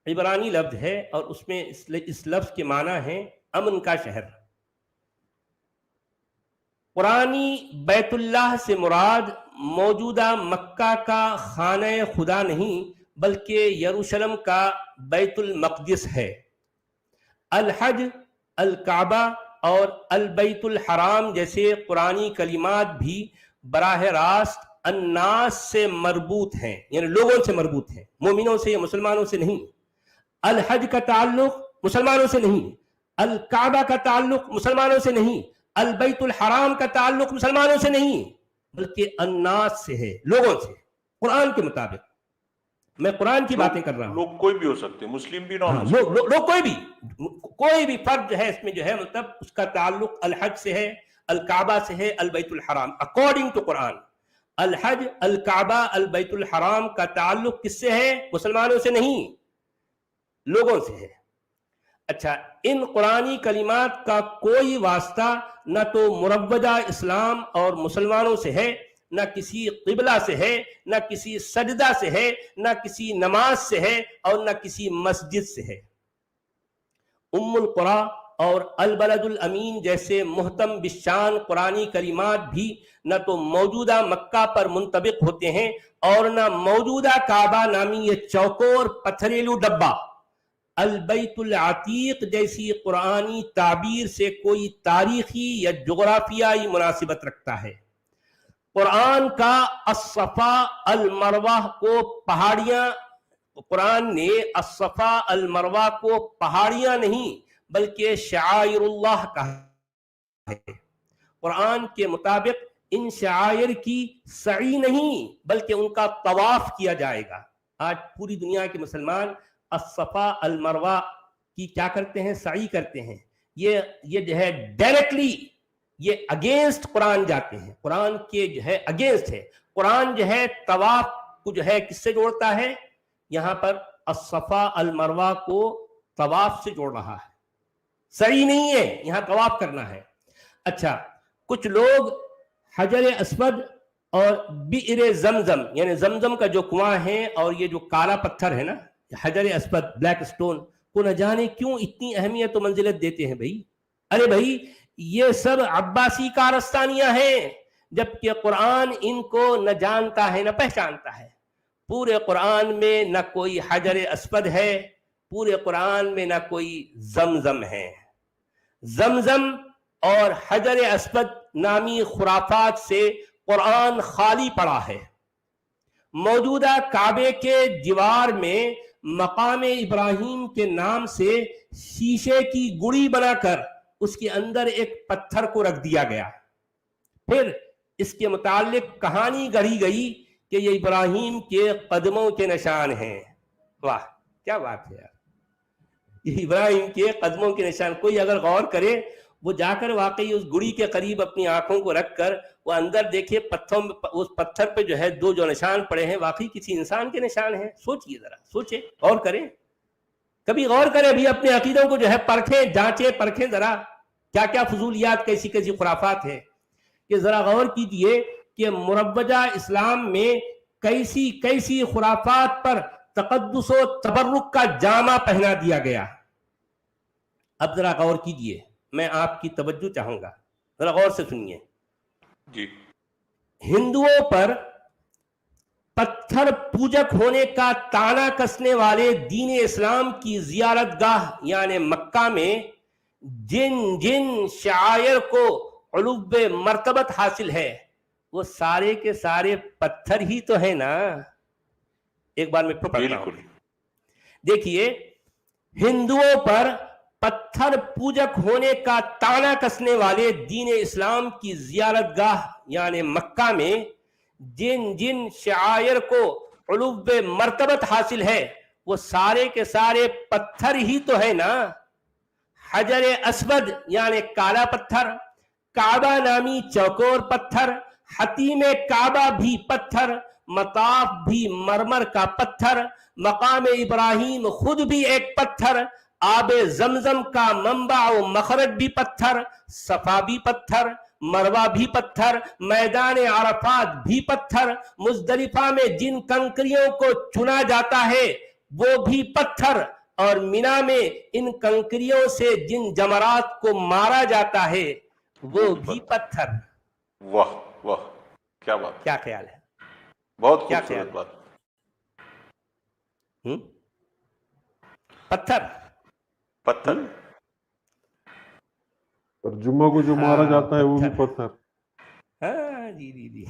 عبرانی لفظ ہے اور اس میں اس لفظ کے معنی ہے امن کا شہر. قرآنی بیت اللہ سے مراد موجودہ مکہ کا خانہ خدا نہیں بلکہ یروشلم کا بیت المقدس ہے. الحج, الکعبہ اور البیت الحرام جیسے قرآنی کلمات بھی براہ راست الناس سے مربوط ہیں, یعنی لوگوں سے مربوط ہیں, مومنوں سے یا مسلمانوں سے نہیں. الحج کا تعلق مسلمانوں سے نہیں, الکعبہ کا تعلق مسلمانوں سے نہیں, البیت الحرام کا تعلق مسلمانوں سے نہیں بلکہ الناس سے ہے, لوگوں سے. قرآن کے مطابق میں قرآن کی باتیں کر رہا ہوں. لوگ کوئی بھی ہو سکتے, مسلم بھی نان مسلم, لوگ کوئی بھی فرد جو ہے اس میں جو ہے مطلب اس کا تعلق الحج سے ہے, الکعبہ سے ہے, البیت الحرام. اکارڈنگ ٹو قرآن الحج, الکعبہ, البیت الحرام کا تعلق کس سے ہے؟ مسلمانوں سے نہیں, لوگوں سے ہے. اچھا, ان قرآنی کلمات کا کوئی واسطہ نہ تو مروجہ اسلام اور مسلمانوں سے ہے, نہ کسی قبلہ سے ہے, نہ کسی سجدہ سے ہے, نہ کسی نماز سے ہے اور نہ کسی مسجد سے ہے. ام القرآن اور البلد الامین جیسے محتم بالشان قرآنی کلمات بھی نہ تو موجودہ مکہ پر منطبق ہوتے ہیں اور نہ موجودہ کعبہ نامی یہ چوکور پتھریلو ڈبہ البیت العتیق جیسی قرآنی تعبیر سے کوئی تاریخی یا جغرافیائی مناسبت رکھتا ہے. قرآن کا الصفا المروہ کو پہاڑیاں, قرآن نے الصفا المروہ کو پہاڑیاں نہیں بلکہ شعائر اللہ کہا ہے. قرآن کے مطابق ان شعائر کی سعی نہیں بلکہ ان کا طواف کیا جائے گا. آج پوری دنیا کے مسلمان الصفا المروہ کی کیا کرتے ہیں؟ سعی کرتے ہیں. یہ جو ہے ڈائریکٹلی یہ اگینسٹ قرآن جاتے ہیں, قرآن کے جو ہے اگینسٹ ہے. قرآن جو ہے طواف کو جو ہے کس سے جوڑتا ہے؟ یہاں پر الصفا المروہ کو طواف سے جوڑ رہا ہے, سعی نہیں ہے, یہاں طواف کرنا ہے. اچھا, کچھ لوگ حجر اسود اور بئر زمزم یعنی زمزم کا جو کنواں ہے اور یہ جو کالا پتھر ہے نا حجر اسود بلیک سٹون کو نہ جانے کیوں اتنی اہمیت و منزلت دیتے ہیں بھائی. ارے بھائی یہ سب عباسی کارستانیاں ہیں, جبکہ قرآن ان کو نہ جانتا ہے نہ پہچانتا ہے. پورے قرآن میں نہ کوئی حجر اسود ہے, پورے قرآن میں نہ کوئی زمزم ہے. زمزم اور حجر اسود نامی خرافات سے قرآن خالی پڑا ہے. موجودہ کعبے کے دیوار میں مقام ابراہیم کے نام سے شیشے کی گڑی بنا کر اس کے اندر ایک پتھر کو رکھ دیا گیا. پھر اس کے متعلق کہانی گڑھی گئی کہ یہ ابراہیم کے قدموں کے نشان ہیں. واہ کیا بات ہے یار، یہ ابراہیم کے قدموں کے نشان. کوئی اگر غور کرے وہ جا کر واقعی اس گڑی کے قریب اپنی آنکھوں کو رکھ کر وہ اندر دیکھے پتھروں میں، اس پتھر پہ جو ہے دو جو نشان پڑے ہیں واقعی کسی انسان کے نشان ہیں. سوچئے ذرا، سوچے، غور کریں، کبھی غور کریں، بھی اپنے عقیدوں کو جو ہے پرکھیں، جانچیں، پرکھیں ذرا کیا کیا فضولیات، کیسی کیسی خرافات ہیں. کہ ذرا غور کیجئے کہ مروجہ اسلام میں کیسی کیسی خرافات پر تقدس و تبرک کا جامہ پہنا دیا گیا. اب ذرا غور کیجئے، میں آپ کی توجہ چاہوں گا، ذرا غور سے سنیے. جی. ہندوؤں پر پتھر پوجک ہونے کا تانا کسنے والے دین اسلام کی زیارت گاہ یعنی مکہ میں جن جن شعائر کو علو مرتبت حاصل ہے وہ سارے کے سارے پتھر ہی تو ہے نا. ایک بار میں پڑھتا ہوں. بالکل. دیکھیے، ہندوؤں پر پتھر پوجک ہونے کا تانا کسنے والے دین اسلام کی زیارت گاہ یعنی مکہ میں جن جن شعائر کو علو مرتبت حاصل ہے وہ سارے کے سارے پتھر ہی تو ہے نا. حجر اسود یعنی کالا پتھر، کعبہ نامی چوکور پتھر، حتیم کعبہ بھی پتھر، مطاف بھی مرمر کا پتھر، مقام ابراہیم خود بھی ایک پتھر، آب زمزم کا منبع و مخرج بھی پتھر، صفا بھی پتھر، مروہ بھی پتھر، میدان عرفات بھی پتھر، مزدلفہ میں جن کنکریوں کو چنا جاتا ہے وہ بھی پتھر، اور مینا میں ان کنکریوں سے جن جمرات کو مارا جاتا ہے وہ بھی پتھر. واہ واہ کیا بات. کیا خیال ہے؟ بہت کیا خوبصورت خیال؟ بات. پتھر پتھر. اور جمعہ کو جو مارا جاتا ہے وہ بھی پتھر. ہاں جی جی جی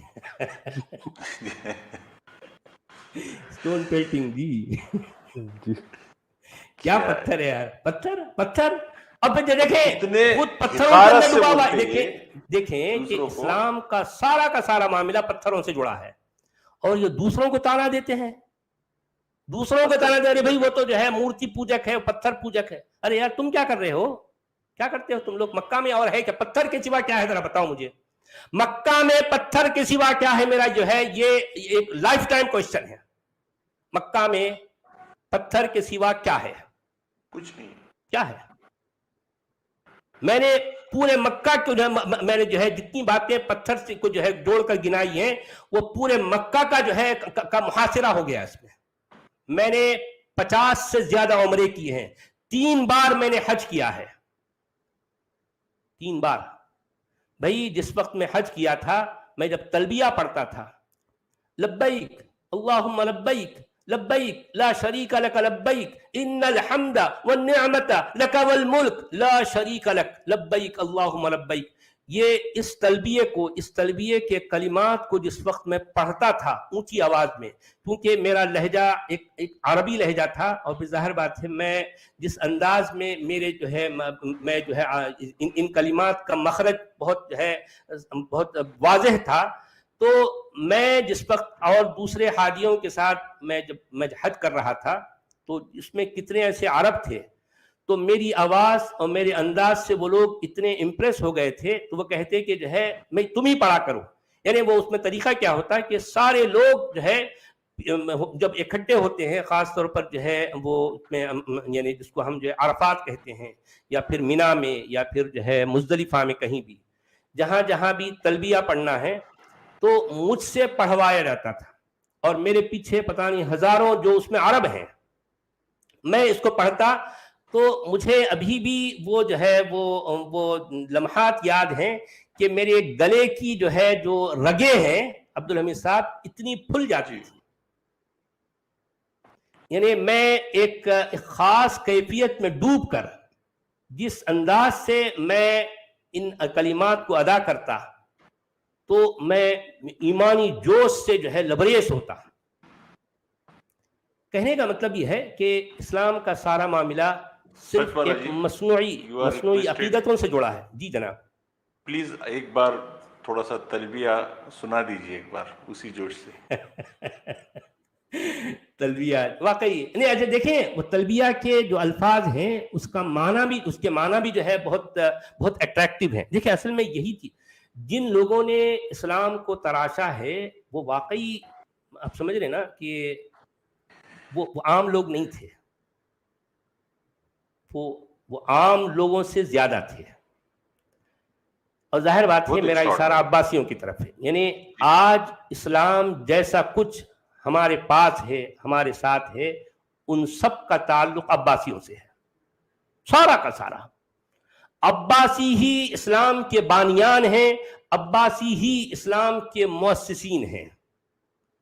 اسٹون پیلٹنگ جی. جی کیا پتھر ہے یار، پتھر پتھر. اب دیکھیں اتنے خود پتھروں کے حقارت اندر سے ڈوبا ہوا بولتے ہے. دیکھیں کہ اسلام کا سارا معاملہ پتھروں سے جڑا ہے، اور یہ دوسروں کو تانا دیتے ہیں، دوسروں کو تانا دے رہے بھائی وہ تو جو ہے مورتی پوجک ہے، پتھر پوجک ہے. ارے یار تم کیا کر رہے ہو، کیا کرتے ہو تم لوگ مکہ میں؟ اور ہے کہ پتھر کے سوا کیا ہے ذرا بتاؤ مجھے. مکہ میں پتھر کے سوا کیا ہے؟ میرا جو ہے یہ ایک لائف ٹائم کوشچن ہے. مکہ میں پتھر کے سوا کیا ہے؟ کچھ نہیں. کیا ہے؟ میں نے پورے مکہ کو جو ہے میں نے جو ہے جتنی باتیں پتھر سے کو جو ہے جوڑ کر گنائی ہیں وہ پورے مکہ کا جو ہے کا محاصرہ ہو گیا. اس میں نے 50 سے زیادہ عمرے کیے ہیں، 3 بار میں نے حج کیا ہے، 3 بار. بھائی جس وقت میں حج کیا تھا میں جب تلبیہ پڑھتا تھا، لبیک اللہم لبیک لبیک لا شریک لک لبیک ان الحمد والنعمت لک والملک لا شریک لک لبیک اللہم لبیک، یہ اس تلبیے کے کلمات کو جس وقت میں پڑھتا تھا اونچی آواز میں، کیونکہ میرا لہجہ ایک عربی لہجہ تھا، اور بظاہر بات ہے میں جس انداز میں میرے جو ہے میں جو ہے ان کلمات کا مخرج بہت جو ہے بہت واضح تھا. تو میں جس وقت اور دوسرے حاجیوں کے ساتھ جب میں حج کر رہا تھا تو اس میں کتنے ایسے عرب تھے، تو میری آواز اور میرے انداز سے وہ لوگ اتنے امپریس ہو گئے تھے تو وہ کہتے کہ جو ہے میں تم ہی پڑھا کرو. یعنی وہ اس میں طریقہ کیا ہوتا ہے کہ سارے لوگ جو ہے جب اکٹھے ہوتے ہیں، خاص طور پر جو ہے وہ یعنی جس کو ہم جو ہے عرفات کہتے ہیں، یا پھر مینا میں، یا پھر جو ہے مزدلفہ میں، کہیں بھی جہاں بھی تلبیہ پڑھنا ہے تو مجھ سے پڑھوایا جاتا تھا، اور میرے پیچھے پتہ نہیں ہزاروں جو اس میں عرب ہیں، میں اس کو پڑھتا تو مجھے ابھی بھی وہ جو ہے وہ لمحات یاد ہیں کہ میرے گلے کی جو ہے جو رگیں ہیں عبدالحمید صاحب اتنی پھل جاتی تھی. یعنی میں ایک خاص کیفیت میں ڈوب کر جس انداز سے میں ان کلمات کو ادا کرتا تو میں ایمانی جوش سے جو ہے لبریز ہوتا. کہنے کا مطلب یہ ہے کہ اسلام کا سارا معاملہ صرف ایک مصنوعی عقیدتوں سے جڑا ہے. جی جناب پلیز ایک بار تھوڑا سا تلبیہ سنا دیجئے ایک بار اسی جوش سے. تلبیہ واقعی نہیں. اچھا دیکھیں وہ تلبیہ کے جو الفاظ ہیں اس کا معنی بھی، اس کے معنی بھی جو ہے بہت بہت اٹریکٹیو ہیں. دیکھیں اصل میں یہی تھی، جن لوگوں نے اسلام کو تراشا ہے وہ واقعی آپ سمجھ رہے نا کہ وہ عام لوگ نہیں تھے، وہ عام لوگوں سے زیادہ تھے. اور ظاہر بات ہے میرا اشارہ عباسیوں کی طرف ہے. یعنی آج اسلام جیسا کچھ ہمارے پاس ہے، ہمارے ساتھ ہے، ان سب کا تعلق عباسیوں سے ہے، سارا کا سارا. عباسی ہی اسلام کے بانیان ہیں، عباسی ہی اسلام کے مؤسسین ہیں.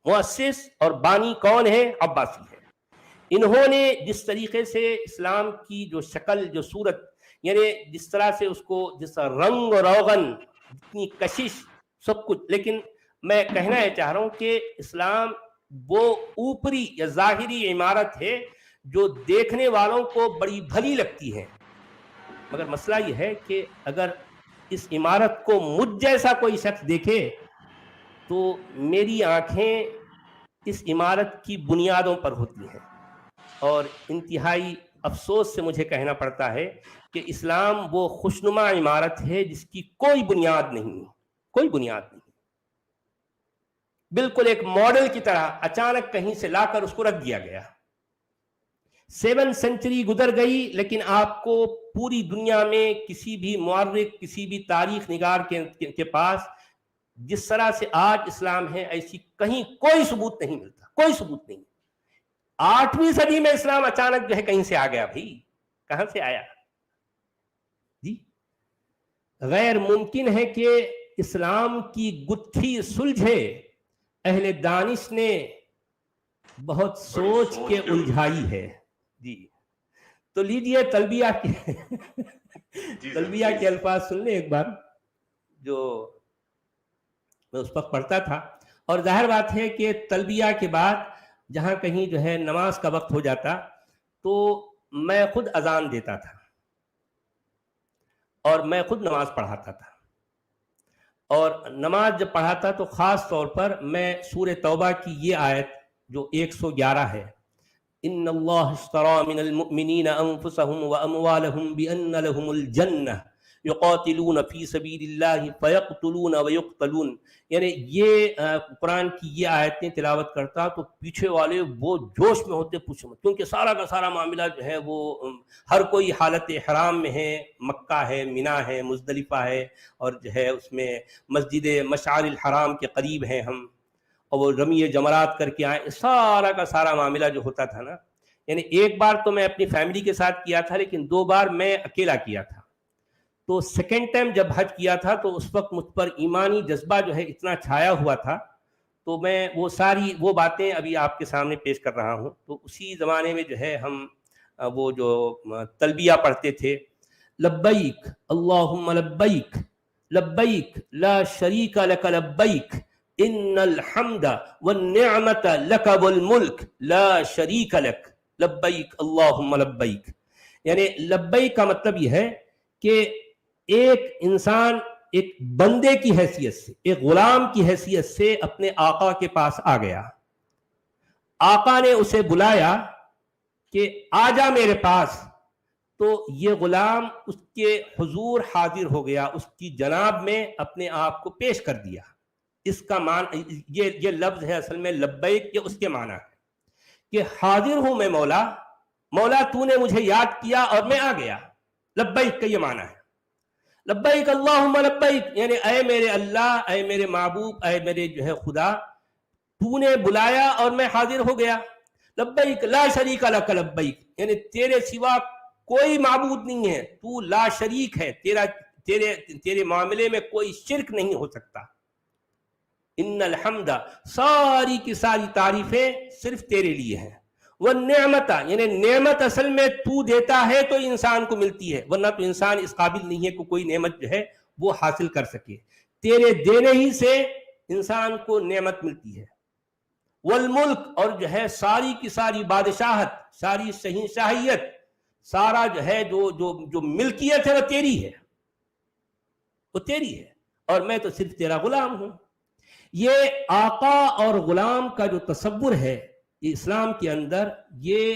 مؤسس اور بانی کون ہے؟ عباسی ہے. انہوں نے جس طریقے سے اسلام کی جو شکل، جو صورت، یعنی جس طرح سے اس کو، جس طرح رنگ اور روغن، جتنی کشش، سب کچھ. لیکن میں کہنا یہ چاہ رہا ہوں کہ اسلام وہ اوپری یا ظاہری عمارت ہے جو دیکھنے والوں کو بڑی بھلی لگتی ہے، مگر مسئلہ یہ ہے کہ اگر اس عمارت کو مجھ جیسا کوئی شخص دیکھے تو میری آنکھیں اس عمارت کی بنیادوں پر ہوتی ہیں. اور انتہائی افسوس سے مجھے کہنا پڑتا ہے کہ اسلام وہ خوشنما عمارت ہے جس کی کوئی بنیاد نہیں، کوئی بنیاد نہیں. بالکل ایک ماڈل کی طرح اچانک کہیں سے لا کر اس کو رکھ دیا گیا. 7 سینچری گزر گئی، لیکن آپ کو پوری دنیا میں کسی بھی مورخ، کسی بھی تاریخ نگار کے پاس جس طرح سے آج اسلام ہے ایسی کہیں کوئی ثبوت نہیں ملتا، کوئی ثبوت نہیں. 8ویں صدی میں اسلام اچانک جو ہے کہیں سے آ گیا. بھائی کہاں سے آیا جی؟ غیر ممکن ہے کہ اسلام کی گتھی سلجھے. اہل دانش نے بہت سوچ کے الجھائی ہے جی. تو لیجئے تلبیہ کے تلبیہ کے الفاظ سن لیں ایک بار، جو میں اس وقت پڑھتا تھا. اور ظاہر بات ہے کہ تلبیہ کے بعد جہاں کہیں جو ہے نماز کا وقت ہو جاتا تو میں خود اذان دیتا تھا اور میں خود نماز پڑھاتا تھا. اور نماز جب پڑھاتا تو خاص طور پر میں سورہ توبہ کی یہ آیت جو 111 ہے، ان اللہ اشترى من المؤمنین انفسهم واموالهم بان لهم الجنہ یقاتلون فی سبیل اللہ فیقتلون ویقتلون. یعنی یہ قرآن کی یہ آیتیں تلاوت کرتا تو پیچھے والے وہ جوش میں ہوتے پوچھو مت، کیونکہ سارا کا سارا معاملہ جو ہے وہ ہر کوئی حالت حرام میں ہے. مکہ ہے، منی ہے، مزدلفہ ہے، اور جو ہے اس میں مسجد مشعر الحرام کے قریب ہیں ہم، اور وہ رمی جمرات کر کے آئے. سارا کا سارا معاملہ جو ہوتا تھا نا، یعنی ایک بار تو میں اپنی فیملی کے ساتھ کیا تھا، لیکن 2 بار میں اکیلا کیا تھا. تو سیکنڈ ٹائم جب حج کیا تھا تو اس وقت مجھ پر ایمانی جذبہ جو ہے اتنا چھایا ہوا تھا، تو میں وہ ساری وہ باتیں ابھی آپ کے سامنے پیش کر رہا ہوں. تو اسی زمانے میں جو ہے ہم وہ جو تلبیہ پڑھتے تھے، لبیک اللہم لبیک لبیک لا شریک لک لبیک ان الحمد والنعمت لک والملک لا شریک لک لبیک اللہم لبیک. یعنی لبیک کا مطلب یہ ہے کہ ایک انسان ایک بندے کی حیثیت سے، ایک غلام کی حیثیت سے اپنے آقا کے پاس آ گیا. آقا نے اسے بلایا کہ آ جا میرے پاس، تو یہ غلام اس کے حضور حاضر ہو گیا، اس کی جناب میں اپنے آپ کو پیش کر دیا. اس کا معنی یہ لفظ ہے اصل میں لبیک، یہ اس کے معنی ہے کہ حاضر ہوں میں مولا، مولا تو نے مجھے یاد کیا اور میں آ گیا. لبیک کا یہ معنی ہے. لبیک اللہم لبیک یعنی اے میرے اللہ، اے میرے معبود، اے میرے جو ہے خدا، تو نے بلایا اور میں حاضر ہو گیا. لبیک لا شریک لک لبیک یعنی تیرے سوا کوئی معبود نہیں ہے، تو لا شریک ہے، تیرے معاملے میں کوئی شرک نہیں ہو سکتا. ان الحمد ساری کی ساری تعریفیں صرف تیرے لیے ہیں. والنعمت یعنی نعمت اصل میں تو دیتا ہے تو انسان کو ملتی ہے، ورنہ تو انسان اس قابل نہیں ہے کہ کوئی نعمت جو ہے وہ حاصل کر سکے. تیرے دینے ہی سے انسان کو نعمت ملتی ہے. والملک اور جو ہے ساری کی ساری بادشاہت، ساری شہنشاہیت، سارا جو ہے جو ملکیت ہے وہ تیری ہے، وہ تیری ہے، اور میں تو صرف تیرا غلام ہوں. یہ آقا اور غلام کا جو تصور ہے اسلام کے اندر یہ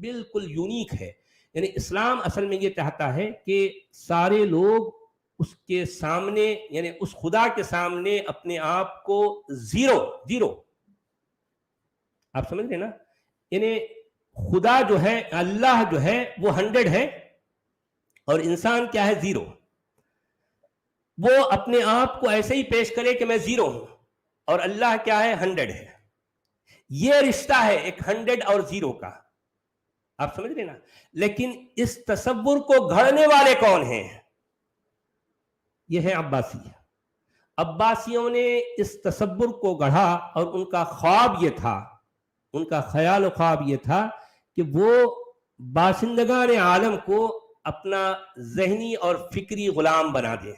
بالکل یونیک ہے. یعنی اسلام اصل میں یہ چاہتا ہے کہ سارے لوگ اس کے سامنے یعنی اس خدا کے سامنے اپنے آپ کو زیرو آپ سمجھ رہے نا. یعنی خدا جو ہے اللہ جو ہے وہ 100 ہے اور انسان کیا ہے 0. وہ اپنے آپ کو ایسے ہی پیش کرے کہ میں 0 ہوں اور اللہ کیا ہے 100 ہے. یہ رشتہ ہے ایک 100 اور 0 کا. آپ سمجھ رہے نا. لیکن اس تصور کو گھڑنے والے کون ہیں؟ یہ ہے عباسی. عباسیوں نے اس تصور کو گڑھا اور ان کا خواب یہ تھا, ان کا خیال و خواب یہ تھا کہ وہ باشندگان عالم کو اپنا ذہنی اور فکری غلام بنا دیں.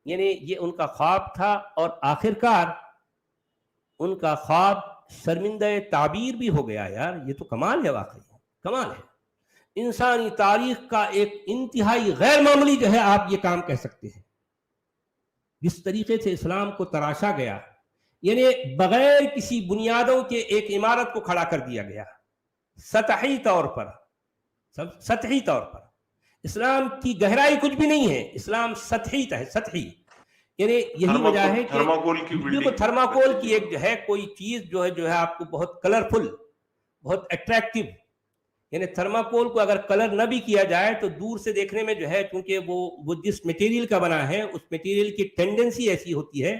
یعنی یہ ان کا خواب تھا اور آخرکار ان کا خواب شرمندہ تعبیر بھی ہو گیا. یار یہ تو کمال ہے, واقعی کمال ہے. انسانی تاریخ کا ایک انتہائی غیر معمولی جو ہے آپ یہ کام کہہ سکتے ہیں. جس طریقے سے اسلام کو تراشا گیا, یعنی بغیر کسی بنیادوں کے ایک عمارت کو کھڑا کر دیا گیا سطحی طور پر. سطحی طور پر اسلام کی گہرائی کچھ بھی نہیں ہے, اسلام سطحی ہے, سطحی. یعنی یہی وجہ ہے کہ بالکل تھرماکول کی ایک جو ہے کوئی چیز جو ہے آپ کو بہت کلرفل, بہت اٹریکٹیو. یعنی تھرماکول کو اگر کلر نہ بھی کیا جائے تو دور سے دیکھنے میں جو ہے کیونکہ وہ جس میٹیریل کا بنا ہے اس میٹیریل کی ٹینڈنسی ایسی ہوتی ہے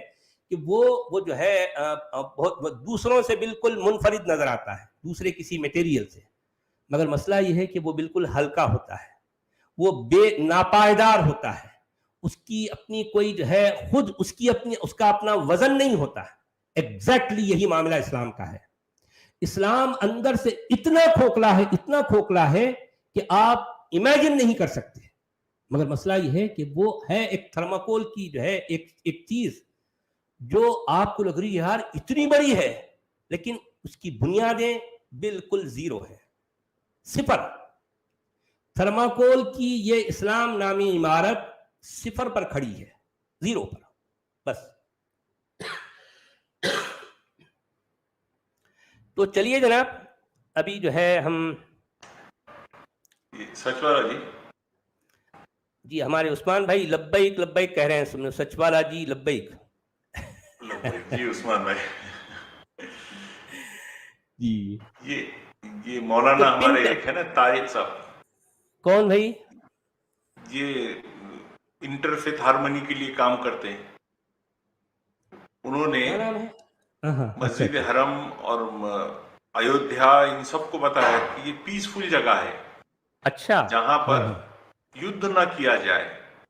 کہ وہ جو ہے بہت دوسروں سے بالکل منفرد نظر آتا ہے, دوسرے کسی میٹیریل سے. مگر مسئلہ یہ ہے کہ وہ بالکل ہلکا ہوتا ہے, وہ بے ناپائیدار ہوتا ہے, اس کی اپنی کوئی جو ہے خود اس کا اپنا وزن نہیں ہوتا ہے. ایگزیکٹلی یہی معاملہ اسلام کا ہے. اسلام اندر سے اتنا کھوکھلا ہے کہ آپ امیجن نہیں کر سکتے. مگر مسئلہ یہ ہے کہ وہ ہے ایک تھرماکول کی جو ہے ایک چیز جو آپ کو لگ رہی ہے یار اتنی بڑی ہے, لیکن اس کی بنیادیں بالکل 0 ہے, 0. تھرماکول کی یہ اسلام نامی عمارت 0 پر کھڑی ہے, 0 پر بس. تو چلیے جناب ابھی جو ہے ہم سچوالا جی ہمارے عثمان بھائی لبیک لبیک کہہ رہے ہیں. سچوالا جی لبیک. جی عثمان بھائی جی یہ مولانا ہمارے ایک ہے نا طارق صاحب. کون بھائی؟ یہ انٹرفیتھ ہارمنی کے لیے کام کرتے ہیں. انہوں نے مسجد حرم اور ایودھیا ان سب کو بتایا کہ یہ پیسفل جگہ ہے, اچھا, جہاں پر یدھ نہ کیا جائے,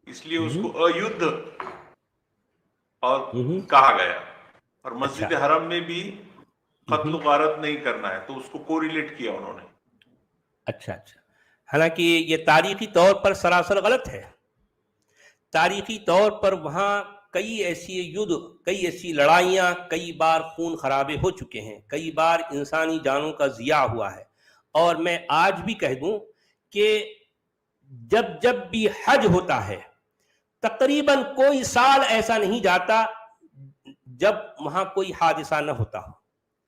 اس لیے اس کو ایدھ اور کہا گیا. اور مسجد حرم میں بھی قتل و غارت نہیں کرنا ہے, تو اس کو کوریلیٹ کیا انہوں نے. اچھا. حالانکہ یہ تاریخی طور پر سراسر غلط ہے. تاریخی طور پر وہاں کئی ایسی لڑائیاں, کئی بار خون خرابے ہو چکے ہیں, کئی بار انسانی جانوں کا ضیاع ہوا ہے. اور میں آج بھی کہہ دوں کہ جب بھی حج ہوتا ہے تقریباً کوئی سال ایسا نہیں جاتا جب وہاں کوئی حادثہ نہ ہوتا ہو.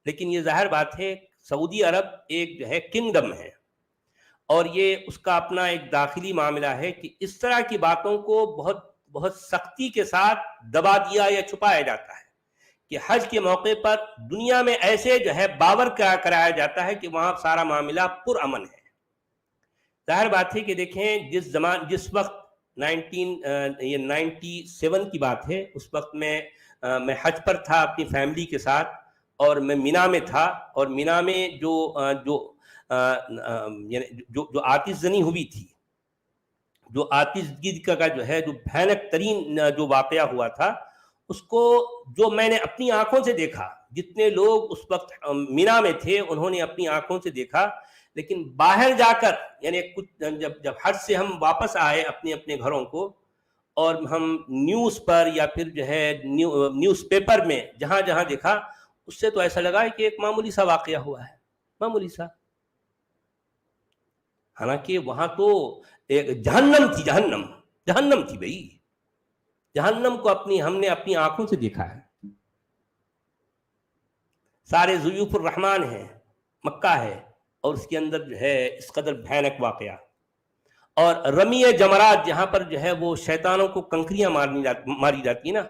لیکن یہ ظاہر بات ہے سعودی عرب ایک جو ہے کنگڈم ہے اور یہ اس کا اپنا ایک داخلی معاملہ ہے کہ اس طرح کی باتوں کو بہت سختی کے ساتھ دبا دیا یا چھپایا جاتا ہے کہ حج کے موقع پر دنیا میں ایسے جو ہے باور کرایا جاتا ہے کہ وہاں سارا معاملہ پرامن ہے. ظاہر بات ہے کہ دیکھیں جس وقت 1997 کی بات ہے, اس وقت میں حج پر تھا اپنی فیملی کے ساتھ اور میں مینا میں تھا. اور مینا میں جو آتش زنی ہوئی تھی, جو آتش گیری کا جو ہے جو بھیانک ترین جو واقعہ ہوا تھا, اس کو جو میں نے اپنی آنکھوں سے دیکھا, جتنے لوگ اس وقت مینا میں تھے انہوں نے اپنی آنکھوں سے دیکھا. لیکن باہر جا کر یعنی جب حج سے ہم واپس آئے اپنے گھروں کو, اور ہم نیوز پر یا پھر جو ہے نیوز پیپر میں جہاں دیکھا, اس سے تو ایسا لگا کہ ایک معمولی سا واقعہ ہوا ہے, معمولی سا. حالانکہ وہاں تو ایک جہنم تھی بھائی. جہنم کو ہم نے اپنی آنکھوں سے دیکھا ہے. سارے ضیوف الرحمان ہیں، مکہ ہے، اور اس کے اندر جو ہے اس قدر بھیانک واقعہ، اور رمی جمرات جہاں پر جو ہے وہ شیطانوں کو کنکریاں ماری جاتی ہیں نا،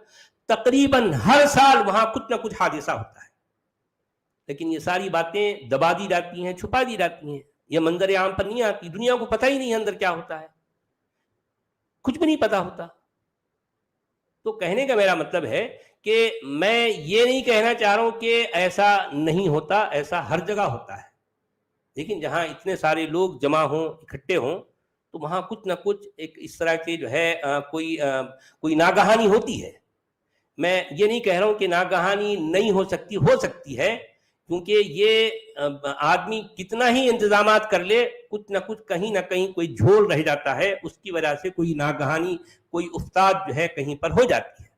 تقریباً ہر سال وہاں کچھ نہ کچھ حادثہ ہوتا ہے، لیکن یہ ساری باتیں دبا دی جاتی ہیں، چھپا دی جاتی ہیں، یہ منظر عام پر نہیں آتی، دنیا کو پتہ ہی نہیں ہے اندر کیا ہوتا ہے، کچھ بھی نہیں پتا ہوتا۔ تو کہنے کا میرا مطلب ہے کہ میں یہ نہیں کہنا چاہ رہا ہوں کہ ایسا نہیں ہوتا، ایسا ہر جگہ ہوتا ہے، لیکن جہاں اتنے سارے لوگ جمع ہوں، اکٹھے ہوں، تو وہاں کچھ نہ کچھ ایک اس طرح کے جو ہے کوئی ناگہانی ہوتی ہے۔ میں یہ نہیں کہہ رہا ہوں کہ ناگہانی نہیں ہو سکتی ہے، کیونکہ یہ آدمی کتنا ہی انتظامات کر لے، کچھ نہ کچھ کہیں نہ کہیں کوئی جھول رہ جاتا ہے، اس کی وجہ سے کوئی ناگہانی، کوئی افتاد جو ہے کہیں پر ہو جاتی ہے،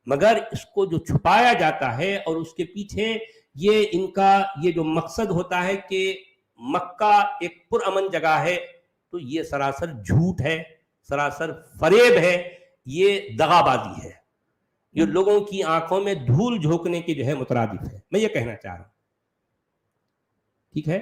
مگر اس کو جو چھپایا جاتا ہے اور اس کے پیچھے یہ ان کا یہ جو مقصد ہوتا ہے کہ مکہ ایک پرامن جگہ ہے، تو یہ سراسر جھوٹ ہے، سراسر فریب ہے، یہ دغا بازی ہے، جو لوگوں کی آنکھوں میں دھول جھونکنے کے جو ہے مترادف ہے، میں یہ کہنا چاہ رہا ہوں۔ ٹھیک ہے؟